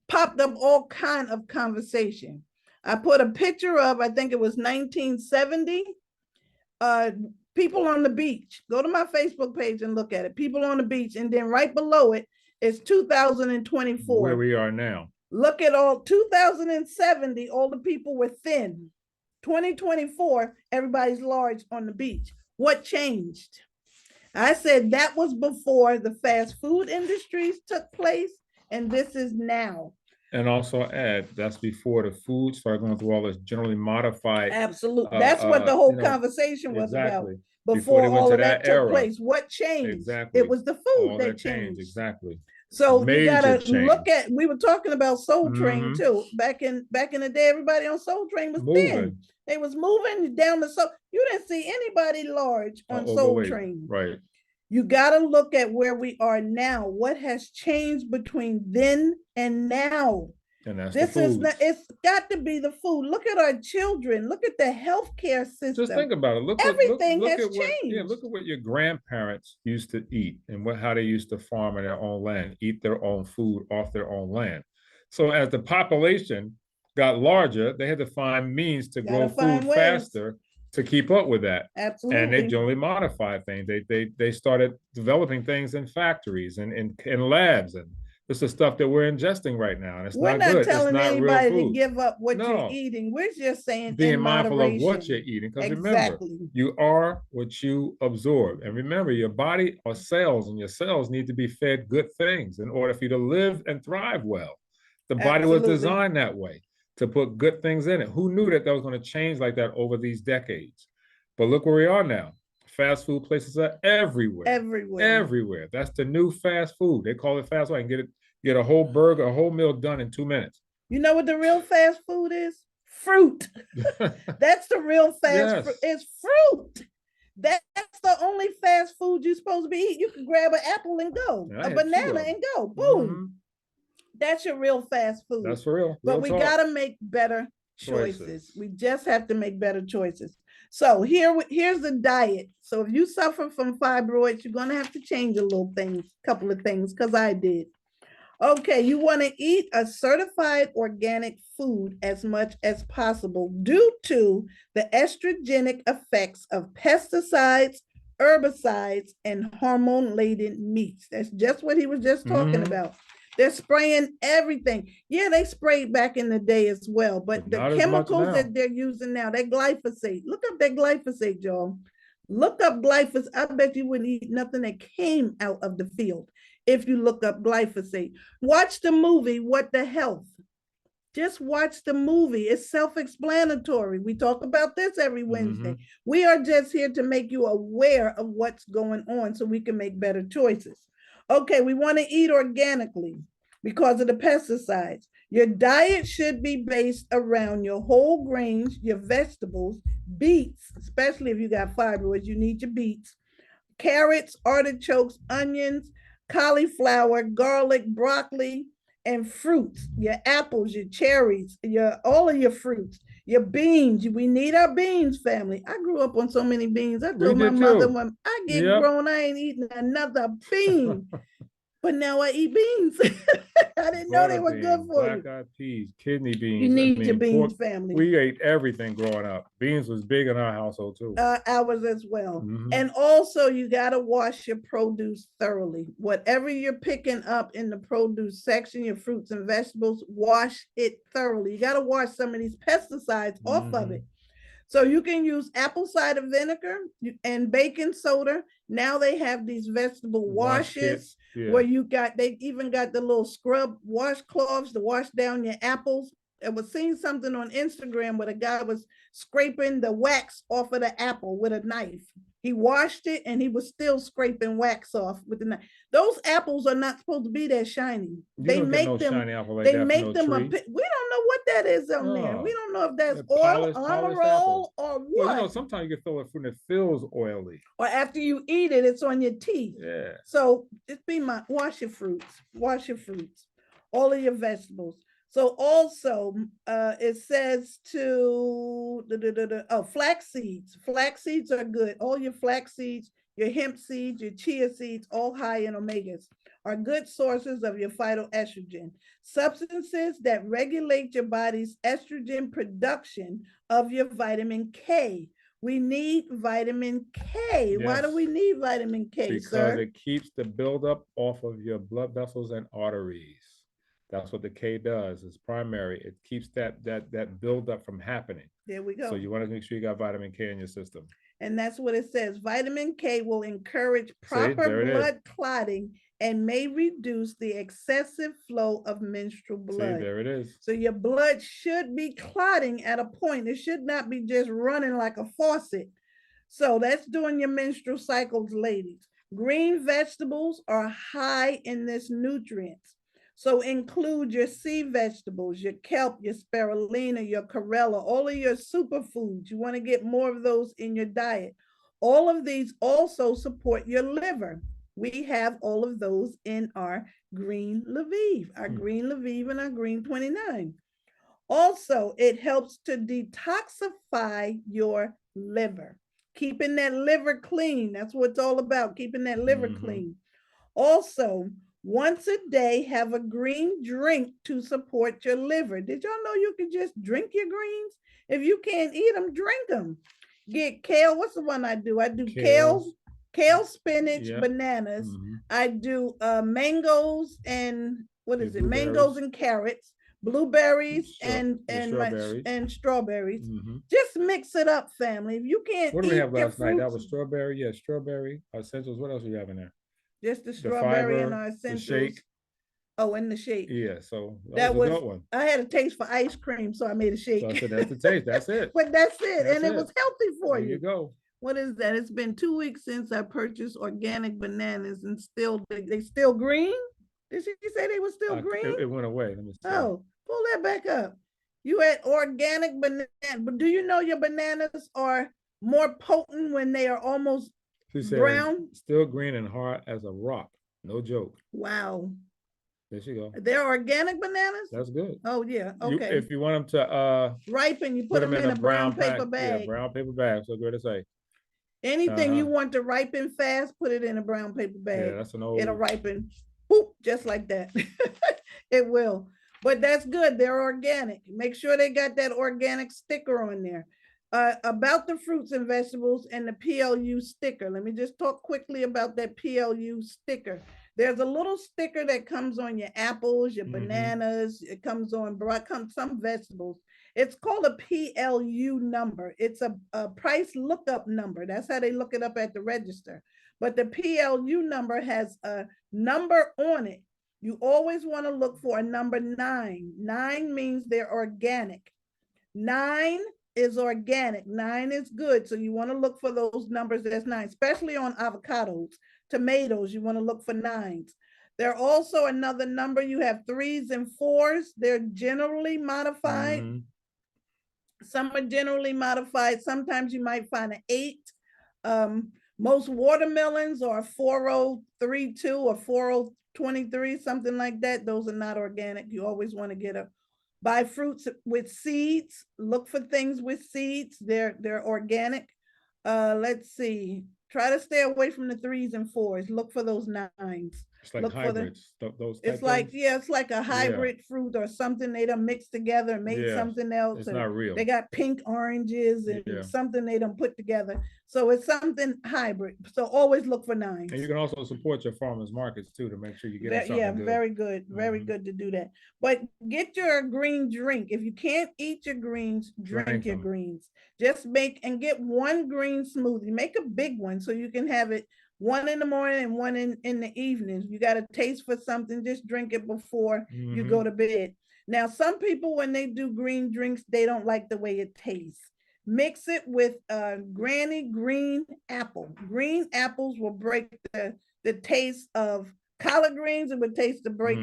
popped up all kind of conversation. I put a picture of, I think it was 1970, people on the beach. Go to my Facebook page and look at it. People on the beach. And then right below it is 2024. Where we are now. Look at all 2070, all the people were thin. 2024, everybody's large on the beach. What changed? I said that was before the fast food industries took place, and this is now. And also add, that's before the food started going through all this generally modified. Absolutely. That's what the whole conversation was about. Before all of that took place. What changed? Exactly. It was the food that changed. Exactly. So you gotta look at, we were talking about Soul Train too. Back in the day, everybody on Soul Train was thin. They was moving down the soul. You didn't see anybody large on Soul Train. Right. You gotta look at where we are now. What has changed between then and now? And that's this is not, it's got to be the food. Look at our children. Look at the healthcare system. Just think about it. Look, everything look has at changed. Yeah, look at what your grandparents used to eat and how they used to farm on their own land, eat their own food off their own land. So as the population got larger, they had to find means to grow food faster to keep up with that. Absolutely. And they generally modified things. They started developing things in factories and in labs, and this is stuff that we're ingesting right now. And it's we're not good. Telling it's not anybody real food. To give up what you're eating. We're just saying being mindful of what you're eating. Because remember, you are what you absorb. And remember, your body are cells, and your cells need to be fed good things in order for you to live and thrive well. The body was designed that way, to put good things in it. Who knew that was going to change like that over these decades? But look where we are now. Fast food places are everywhere. Everywhere. That's the new fast food. They call it fast food. I can get a whole burger, a whole meal done in 2 minutes. You know what the real fast food is? Fruit. That's the real fast food. It's fruit. That's the only fast food you're supposed to be eating. You can grab an apple and go, a banana and go. Boom. That's your real fast food. That's for real. But we got to make better choices. We just have to make better choices. So here's the diet. So if you suffer from fibroids, you're going to have to change a couple of things, because I did. Okay, you want to eat a certified organic food as much as possible due to the estrogenic effects of pesticides, herbicides, and hormone-laden meats. That's just what he was just talking about. They're spraying everything. Yeah, they sprayed back in the day as well, but the chemicals that they're using now, that glyphosate. Look up that glyphosate, y'all. Look up glyphosate. I bet you wouldn't eat nothing that came out of the field if you look up glyphosate. Watch the movie, What the Health. Just watch the movie. It's self-explanatory. We talk about this every Wednesday. We are just here to make you aware of what's going on so we can make better choices. Okay, we want to eat organically because of the pesticides. Your diet should be based around your whole grains, your vegetables, beets, especially if you got fibroids, you need your beets, carrots, artichokes, onions, cauliflower, garlic, broccoli, and fruits, your apples, your cherries, all of your fruits, your beans. We need our beans, family. I grew up on so many beans. I told my mother, when I get grown, I ain't eating another bean. But now I eat beans. I didn't know they were good for you. Black-eyed peas, kidney beans. You need your beans, family. We ate everything growing up. Beans was big in our household too. Ours as well. And also you got to wash your produce thoroughly. Whatever you're picking up in the produce section, your fruits and vegetables, wash it thoroughly. You got to wash some of these pesticides off of it. So you can use apple cider vinegar and baking soda. Now they have these vegetable washes where they even got the little scrub washcloths to wash down your apples. I was seeing something on Instagram where a guy was scraping the wax off of the apple with a knife. He washed it and he was still scraping wax off with the knife. Those apples are not supposed to be that shiny. You They don't get no make them. shiny apple like They that from make no them a. tree. We don't know what that is on there. We Oh, don't know if that's they're oil polished on a apples. roll or Well, you know, what. sometimes you can feel a fruit that feels oily. Or after you eat it, it's on your teeth. Yeah. So it's be my wash your fruits. Wash your fruits. All of your vegetables. So also, it says to flax seeds. Flax seeds are good. All your flax seeds, your hemp seeds, your chia seeds, all high in omegas, are good sources of your phytoestrogen, substances that regulate your body's estrogen production of your vitamin K. We need vitamin K. Yes. Why do we need vitamin K, because sir? it keeps the buildup off of your blood vessels and arteries. That's what the K does. It's primary. It keeps that buildup from happening. There we go. So you want to make sure you got vitamin K in your system. And that's what it says. Vitamin K will encourage proper blood clotting and may reduce the excessive flow of menstrual blood. See, there it is. So your blood should be clotting at a point. It should not be just running like a faucet. So that's during your menstrual cycles, ladies. Green vegetables are high in this nutrients. So include your sea vegetables, your kelp, your spirulina, your chlorella, all of your superfoods. You want to get more of those in your diet. All of these also support your liver. We have all of those in our green Lviv, green Lviv and our green 29. Also, it helps to detoxify your liver, keeping that liver clean. That's what it's all about, keeping that liver clean. Also, once a day, have a green drink to support your liver. Did y'all know you can just drink your greens? If you can't eat them, drink them. Get kale. What's the one I do? I do kale, spinach, bananas. I do mangoes and what is it? Mangoes and carrots, blueberries and strawberries. Just mix it up, family. If you can't what did we have last night? Fruits, that was strawberry. Yeah, strawberry essentials. What else do you have in there? Just the strawberry and our essentials. The shake. Oh, and the shake. Yeah, so that was a good one. I had a taste for ice cream, so I made a shake. So I said, that's the taste. That's it. But that's it. That's and it was healthy for you. There you go. What is that? It's been 2 weeks since I purchased organic bananas and still, they still green? Did she say they were still green? It went away. Let me see. Oh, pull that back up. You had organic banana, but do you know your bananas are more potent when they are almost brown? Still green and hard as a rock. No joke. Wow. There you go. They're organic bananas? That's good. Oh, yeah. Okay. If you want them to ripen, you put them in a brown paper bag. Yeah, brown paper bag. So good to say. Anything you want to ripen fast, put it in a brown paper bag. Yeah, that's an old. It'll ripen, boop, just like that. It will. But that's good. They're organic. Make sure they got that organic sticker on there. About the fruits and vegetables and the PLU sticker. Let me just talk quickly about that PLU sticker. There's a little sticker that comes on your apples, your bananas. It comes on some vegetables. It's called a PLU number. It's a price lookup number. That's how they look it up at the register. But the PLU number has a number on it. You always want to look for a number 9. 9 means they're organic. 9 is organic. 9 is good. So you want to look for those numbers that's 9, especially on avocados. Tomatoes, you want to look for 9s. There are also another number. You have 3s and 4s. They're generally modified. Some are generally modified. Sometimes you might find an 8. Most watermelons are 4032 or 4023, something like that. Those are not organic. You always want to buy fruits with seeds. Look for things with seeds. They're organic. Let's see. Try to stay away from the 3s and 4s. Look for those 9s. It's like hybrids. It's like, it's like a hybrid fruit or something they done mixed together and made something else. It's not real. They got pink oranges and something they done put together. So it's something hybrid. So always look for 9s. And you can also support your farmers markets too to make sure you get something good. Very good. Very good to do that. But get your green drink. If you can't eat your greens, drink your greens. Just get one green smoothie. Make a big one so you can have it one in the morning and one in the evening. You got a taste for something, just drink it before you go to bed. Now, some people, when they do green drinks, they don't like the way it tastes. Mix it with granny green apple. Green apples will break the taste of collard greens. It would taste the break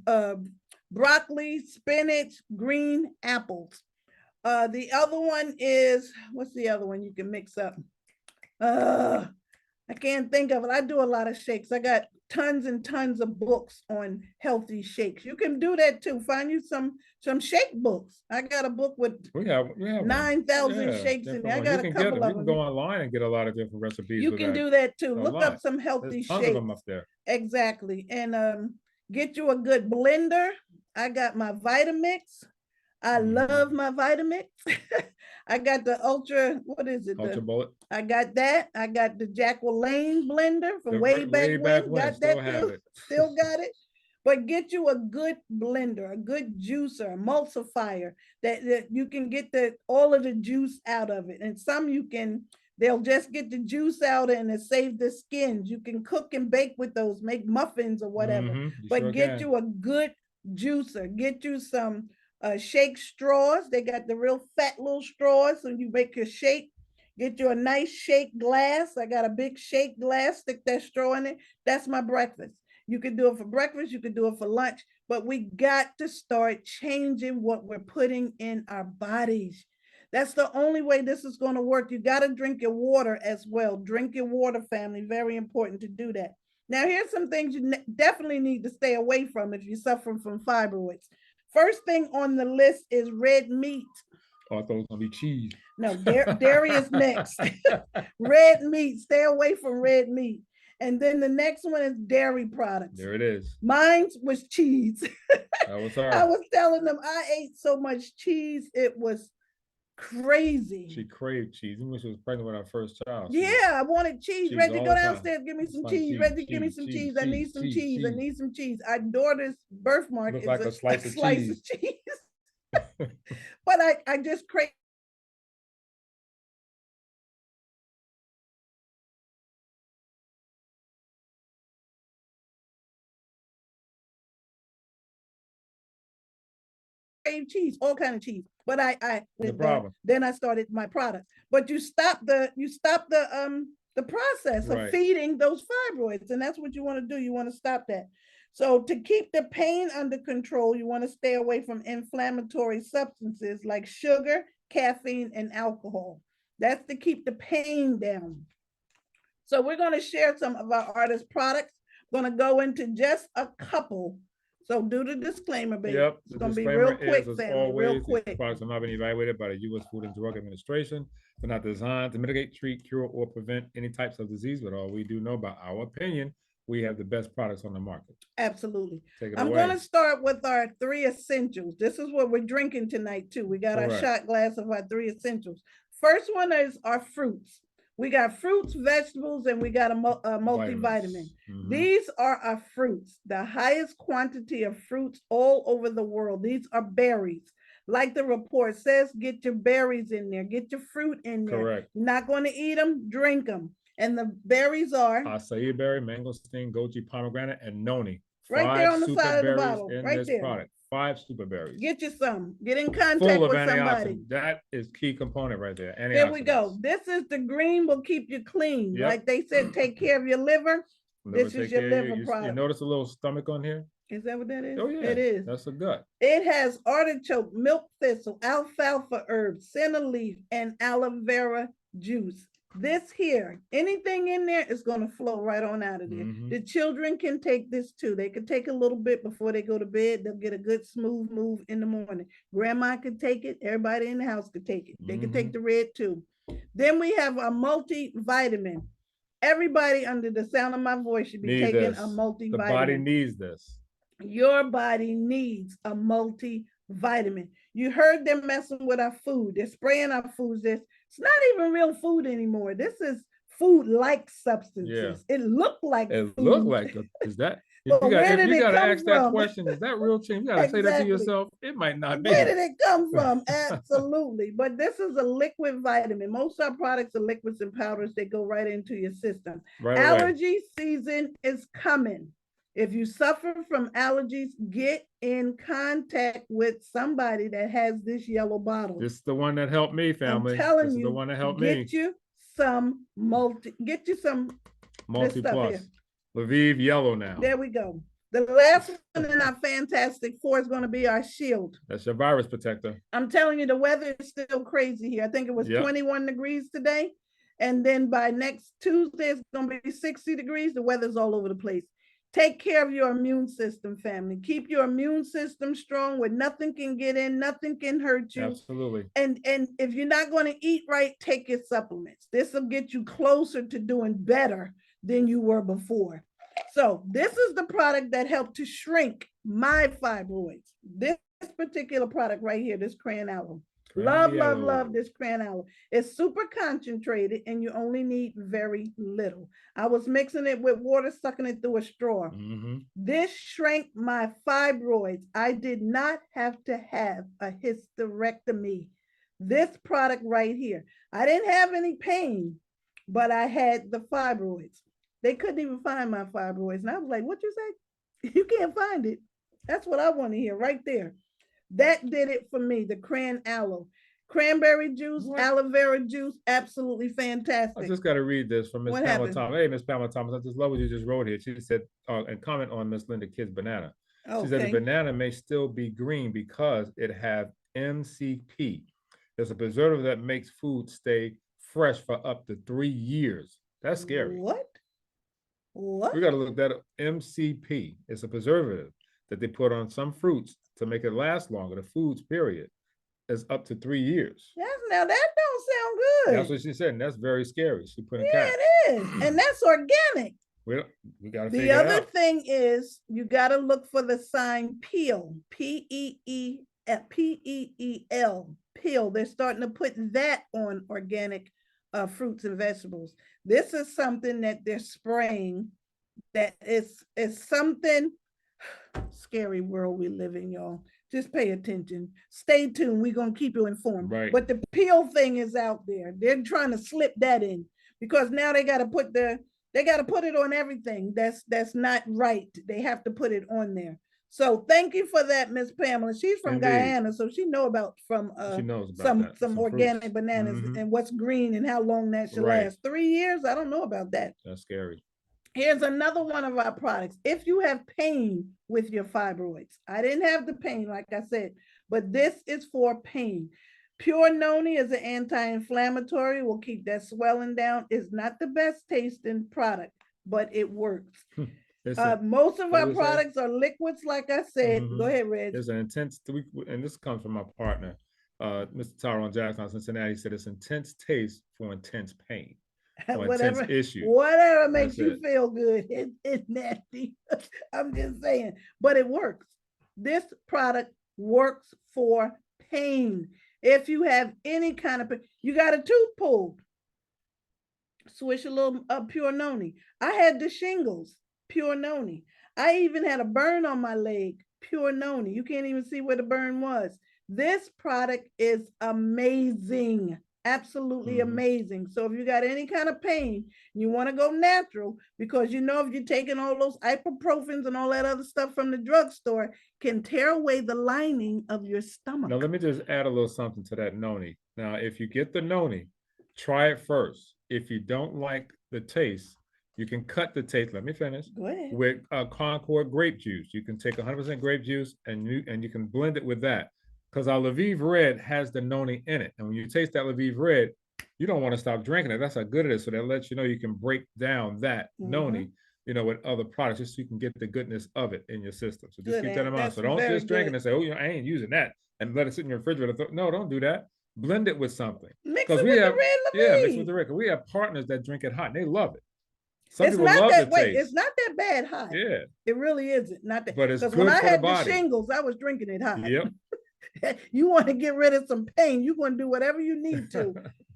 of broccoli, spinach, green apples. The other one is, what's the other one you can mix up? I can't think of it. I do a lot of shakes. I got tons and tons of books on healthy shakes. You can do that too. Find you some shake books. I got a book with we have 9,000 shakes in there. I got a couple of them. You can go online and get a lot of different recipes. You can do that too. Look up some healthy shakes. Tons of them up there. Exactly. And get you a good blender. I got my Vitamix. I love my Vitamix. I got the Ultra, what is it? Ultra Bullet. I got that. I got the Jacqueline blender from way back when. Got that too. Still got it. But get you a good blender, a good juicer, emulsifier that you can get all of the juice out of it. And some they'll just get the juice out and it save the skins. You can cook and bake with those, make muffins or whatever. But get you a good juicer. Get you some shake straws. They got the real fat little straws, so you make your shake. Get you a nice shake glass. I got a big shake glass. Stick that straw in it. That's my breakfast. You can do it for breakfast. You can do it for lunch. But we got to start changing what we're putting in our bodies. That's the only way this is going to work. You got to drink your water as well. Drink your water, family. Very important to do that. Now, here's some things you definitely need to stay away from if you're suffering from fibroids. First thing on the list is red meat. Oh, I thought it was going to be cheese. No, dairy is next. Red meat. Stay away from red meat. And then the next one is dairy products. There it is. Mine was cheese. That was her. I was telling them I ate so much cheese. It was crazy. She craved cheese. Even when she was pregnant with our first child. Yeah, I wanted cheese. Reggie, go downstairs. Give me some cheese. Reggie, give me some cheese. I need some cheese. I need some cheese. Our daughter's birthmark is like a slice of cheese. But I just crave cheese, all kind of cheese. But then I started my product. But you stop the process of feeding those fibroids, and that's what you want to do. You want to stop that. So to keep the pain under control, you want to stay away from inflammatory substances like sugar, caffeine, and alcohol. That's to keep the pain down. So we're going to share some of our artist products. I'm going to go into just a couple. So do the disclaimer, baby. Yep. It's going to be real quick, family. Real quick. These products have not been evaluated by the U.S. Food and Drug Administration. They're not designed to mitigate, treat, cure, or prevent any types of disease. But all we do know, by our opinion, we have the best products on the market. Absolutely. I'm going to start with our 3 essentials. This is what we're drinking tonight, too. We got our shot glass of our 3 essentials. First one is our fruits. We got fruits, vegetables, and we got a multivitamin. These are our fruits, the highest quantity of fruits all over the world. These are berries. Like the report says, get your berries in there. Get your fruit in there. Correct. You're not going to eat them, drink them. And the berries are acai berry, mangosteen, goji, pomegranate, and noni. Right there on the side of the bottle. Right there. Product. 5 super berries. Get you some. Get in contact with somebody. That is key component right there. There we go. This is the green will keep you clean. Yep. Like they said, take care of your liver. This is your liver product. You notice a little stomach on here? Is that what that is? Oh, yeah. It is. That's a gut. It has artichoke, milk thistle, alfalfa herbs, senna leaf, and aloe vera juice. This here, anything in there is going to flow right on out of there. The children can take this too. They can take a little bit before they go to bed. They'll get a good smooth move in the morning. Grandma could take it. Everybody in the house could take it. They can take the red too. Then we have a multivitamin. Everybody under the sound of my voice should be taking a multivitamin. The body needs this. Your body needs a multivitamin. You heard them messing with our food. They're spraying our foods. It's not even real food anymore. This is food-like substances. Yeah. It looked like food. It looked like is that? If you got to ask that question, is that real change? You got to say that to yourself. It might not be. Where did it come from? Absolutely. But this is a liquid vitamin. Most of our products are liquids and powders. They go right into your system. Allergy season is coming. If you suffer from allergies, get in contact with somebody that has this yellow bottle. This is the one that helped me, family. I'm telling this you, is the one that helped get me. you some get you some Multi stuff plus. here. Lviv yellow now. There we go. The last one in our Fantastic Four is going to be our shield. That's your virus protector. I'm telling you, the weather is still crazy here. I think it was 21 degrees today. And then by next Tuesday, it's going to be 60 degrees. The weather's all over the place. Take care of your immune system, family. Keep your immune system strong where nothing can get in, nothing can hurt you. Absolutely. And if you're not going to eat right, take your supplements. This will get you closer to doing better than you were before. So this is the product that helped to shrink my fibroids. This particular product right here, this crayon aloe. Love this crayon aloe. It's super concentrated and you only need very little. I was mixing it with water, sucking it through a straw. This shrank my fibroids. I did not have to have a hysterectomy. This product right here. I didn't have any pain, but I had the fibroids. They couldn't even find my fibroids. And I was like, what you say? You can't find it. That's what I want to hear right there. That did it for me, the crayon aloe. Cranberry juice, aloe vera juice, absolutely fantastic. I just got to read this from Miss Pamela Thomas. Hey, Miss Pamela Thomas, I just love what you just wrote here. She said, and comment on Miss Linda Kidd's banana. She said the banana may still be green because it has MCP. There's a preservative that makes food stay fresh for up to 3 years. That's scary. What? We got to look that up. MCP. It's a preservative that they put on some fruits to make it last longer. The foods period is up to 3 years. Now that don't sound good. That's what she said, and that's very scary. She put in it is, and that's organic. We got to figure it out. The other thing is, you got to look for the sign peel. P-E-E-L. Peel. They're starting to put that on organic fruits and vegetables. This is something that they're spraying. That is something. Scary world we live in, y'all. Just pay attention. Stay tuned. We're going to keep you informed. Right. But the peel thing is out there. They're trying to slip that in because now they got to put it on everything. That's not right. They have to put it on there. So thank you for that, Miss Pamela. She's from Guyana, so she knows about some organic fruits. Bananas and what's green and how long that should last. 3 years? I don't know about that. That's scary. Here's another one of our products. If you have pain with your fibroids, I didn't have the pain, like I said, but this is for pain. Pure noni is an anti-inflammatory, will keep that swelling down. It's not the best tasting product, but it works. Most of our products are liquids, like I said. Go ahead, Reg. There's an intense, and this comes from my partner, Mr. Tyrone Jackson of Cincinnati. He said it's intense taste for intense pain. Whatever makes you feel good. It's nasty. I'm just saying, but it works. This product works for pain. If you have any kind of pain, you got a tooth pulled, swish a little pure noni. I had the shingles, pure noni. I even had a burn on my leg, pure noni. You can't even see where the burn was. This product is amazing. Absolutely amazing. So if you got any kind of pain, you want to go natural, because you know if you're taking all those ibuprofens and all that other stuff from the drugstore, can tear away the lining of your stomach. Now let me just add a little something to that noni. Now, if you get the noni, try it first. If you don't like the taste, you can cut the taste. Let me finish. Go ahead. With Concord grape juice. You can take 100% grape juice and you can blend it with that. Because our Lviv Red has the noni in it. And when you taste that Lviv Red, you don't want to stop drinking it. That's how good it is. So that lets you know you can break down that noni, with other products, just so you can get the goodness of it in your system. So just keep that in mind. So don't just drink it and say, I ain't using that, and let it sit in your refrigerator. No, don't do that. Blend it with something. Mix it with the red Lviv. Yeah, mix it with the red. We have partners that drink it hot and they love it. Some people love the taste. It's not that bad hot. Yeah. It really isn't. Not that. But it's good when I for had the body. Shingles, I was drinking it hot. Yep. You want to get rid of some pain, you're going to do whatever you need to.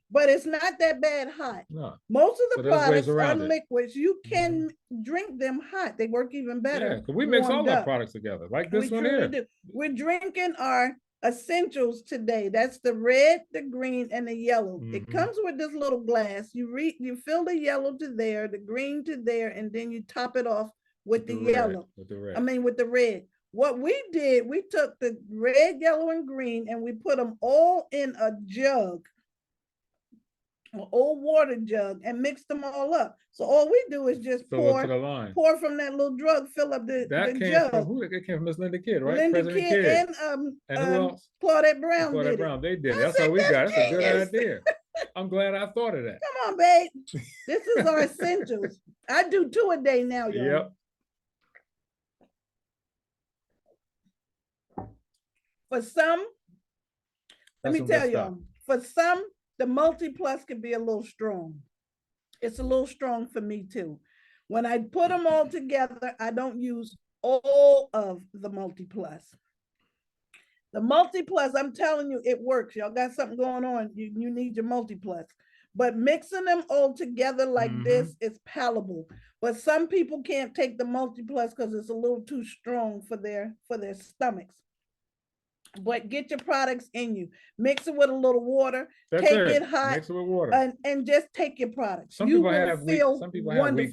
But it's not that bad hot. No. Most of the products are liquids. You can drink them hot. They work even better. Yeah, because we mix all our products together, like this one here. We're drinking our essentials today. That's the red, the green, and the yellow. It comes with this little glass. You fill the yellow to there, the green to there, and then you top it off with the red, yellow. with the red. I mean, with the red. What we did, we took the red, yellow, and green, and we put them all in a jug, an old water jug, and mixed them all up. So all we do is just pour from that little jug, fill up the jug. From who? It came from Miss Linda Kidd, right? Linda Kidd and who else? Claudette Brown Claudette did Brown. it. They did. That's how we got. That's a good idea. I'm glad I thought of that. Come on, babe. This is our essentials. I do 2 a day now, y'all. Yep. For some, let me tell y'all, for some, the multi-plus can be a little strong. It's a little strong for me too. When I put them all together, I don't use all of the multi-plus. The multi-plus, I'm telling you, it works. Y'all got something going on. You need your multi-plus. But mixing them all together like this is palatable. But some people can't take the multi-plus because it's a little too strong for their stomachs. But get your products in you. Mix it with a little water. Take it hot. Mix it with water. And just take your products. Some people have weak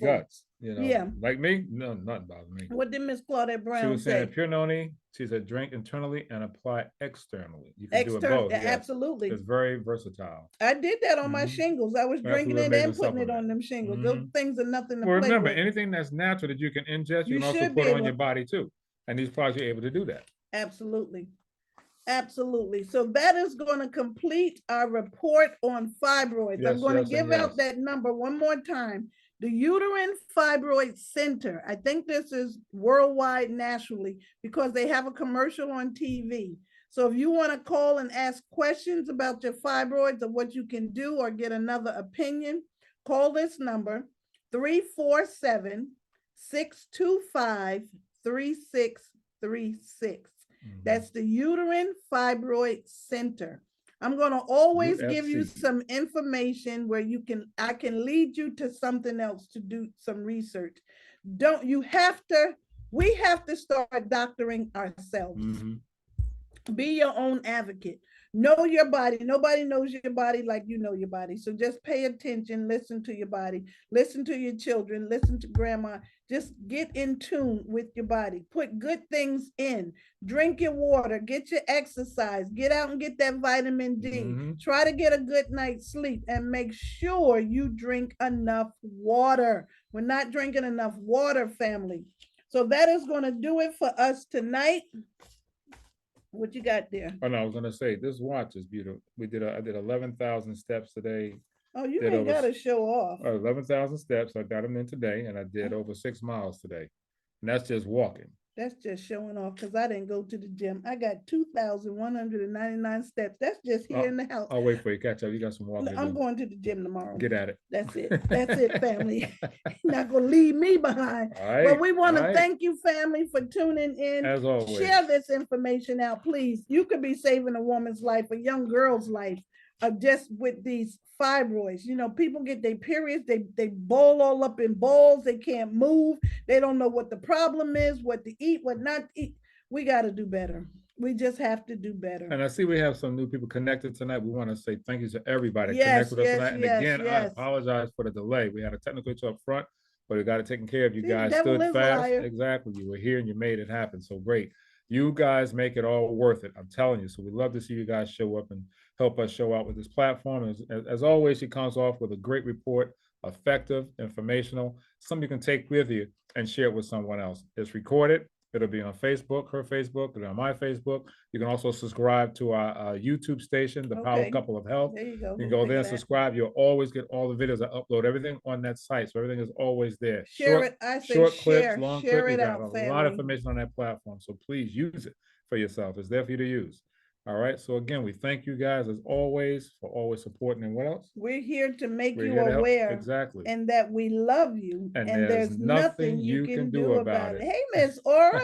guts. You know, yeah. Like me, no, nothing bothers me. What did Miss Claudette Brown say? She was saying pure noni. She said drink internally and apply externally. You can do it both. Yes. Absolutely. It's very versatile. I did that on my shingles. I was drinking it and putting it on them shingles. Those things are nothing to play with. Remember, anything that's natural that you can ingest, you can also put on your body too. And these products are able to do that. Absolutely. Absolutely. So that is going to complete our report on fibroids. Yes, I'm going to give out that number one more time. The Uterine Fibroid Center. I think this is worldwide, nationally, because they have a commercial on TV. So if you want to call and ask questions about your fibroids or what you can do or get another opinion, call this number 347-625-3636. That's the Uterine Fibroid Center. I'm going to always give you some information where I can lead you to something else to do some research. We have to start doctoring ourselves. Be your own advocate. Know your body. Nobody knows your body like you know your body. So just pay attention, listen to your body, listen to your children, listen to grandma. Just get in tune with your body. Put good things in. Drink your water, get your exercise, get out and get that vitamin D. Try to get a good night's sleep and make sure you drink enough water. We're not drinking enough water, family. So that is going to do it for us tonight. What you got there? Oh no, I was gonna say this watch is beautiful. I did 11,000 steps today. Oh, you ain't got to show off. 11,000 steps. I got them in today, and I did over 6 miles today, and that's just walking. That's just showing off because I didn't go to the gym. I got 2,199 steps. That's just here in the house. I'll wait for you. Catch up. You got some walking. I'm going to the gym tomorrow. Get at it. That's it. That's it, family. Not going to leave me behind. Right, but we want to thank you, family, for tuning in. As always. Share this information out, please. You could be saving a woman's life, a young girl's life, just with these fibroids. You know, people get their periods, they boil all up in balls, they can't move, they don't know what the problem is, what to eat, what not to eat. We got to do better. We just have to do better. And I see we have some new people connected tonight. We want to say thank you to everybody connected with us tonight. And again, I apologize for the delay. We had a technical issue up front, but we got it taken care of. You guys stood fast. Exactly. You were here and you made it happen. So great. You guys make it all worth it. I'm telling you. So we love to see you guys show up and help us show out with this platform. As always, she comes off with a great report, effective, informational, something you can take with you and share it with someone else. It's recorded. It'll be on Facebook, her Facebook, it'll be on my Facebook. You can also subscribe to our YouTube station, The Power Couple of Health. There you go. You can go there and subscribe. You'll always get all the videos. I upload everything on that site. So everything is always there. Share it. I say short share, clips, long share clips. it out, a lot of information on that platform. So please use it for yourself. It's there for you to use. All right. So again, we thank you guys as always for always supporting. And what else? We're here to make you aware. Exactly. And that we love you. And there's nothing you can do about it. Hey, Miss Aura.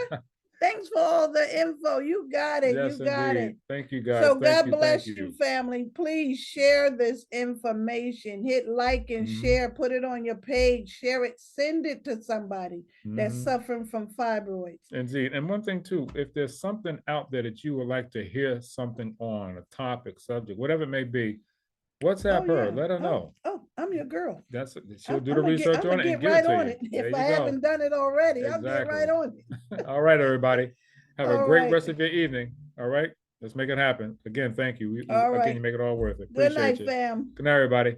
Thanks for all the info. You got it. Yes, you got indeed. it. Thank you, guys. So God bless you, family. Please share this information. Hit like and share. Put it on your page. Share it. Send it to somebody that's suffering from fibroids. Indeed. And one thing, too, if there's something out there that you would like to hear something on, a topic, subject, whatever it may be, WhatsApp her. yeah. Let her know. Oh, I'm your girl. She'll do the research on it and get get right it to on you. it. There If you I go. haven't done it already, I'll get Exactly. right on it. All right, everybody. Have a All great right. rest of your evening. All right. Let's make it happen. Again, thank you. All Again, right. you make it all worth it. Good Appreciate night, you. fam. Good night, everybody.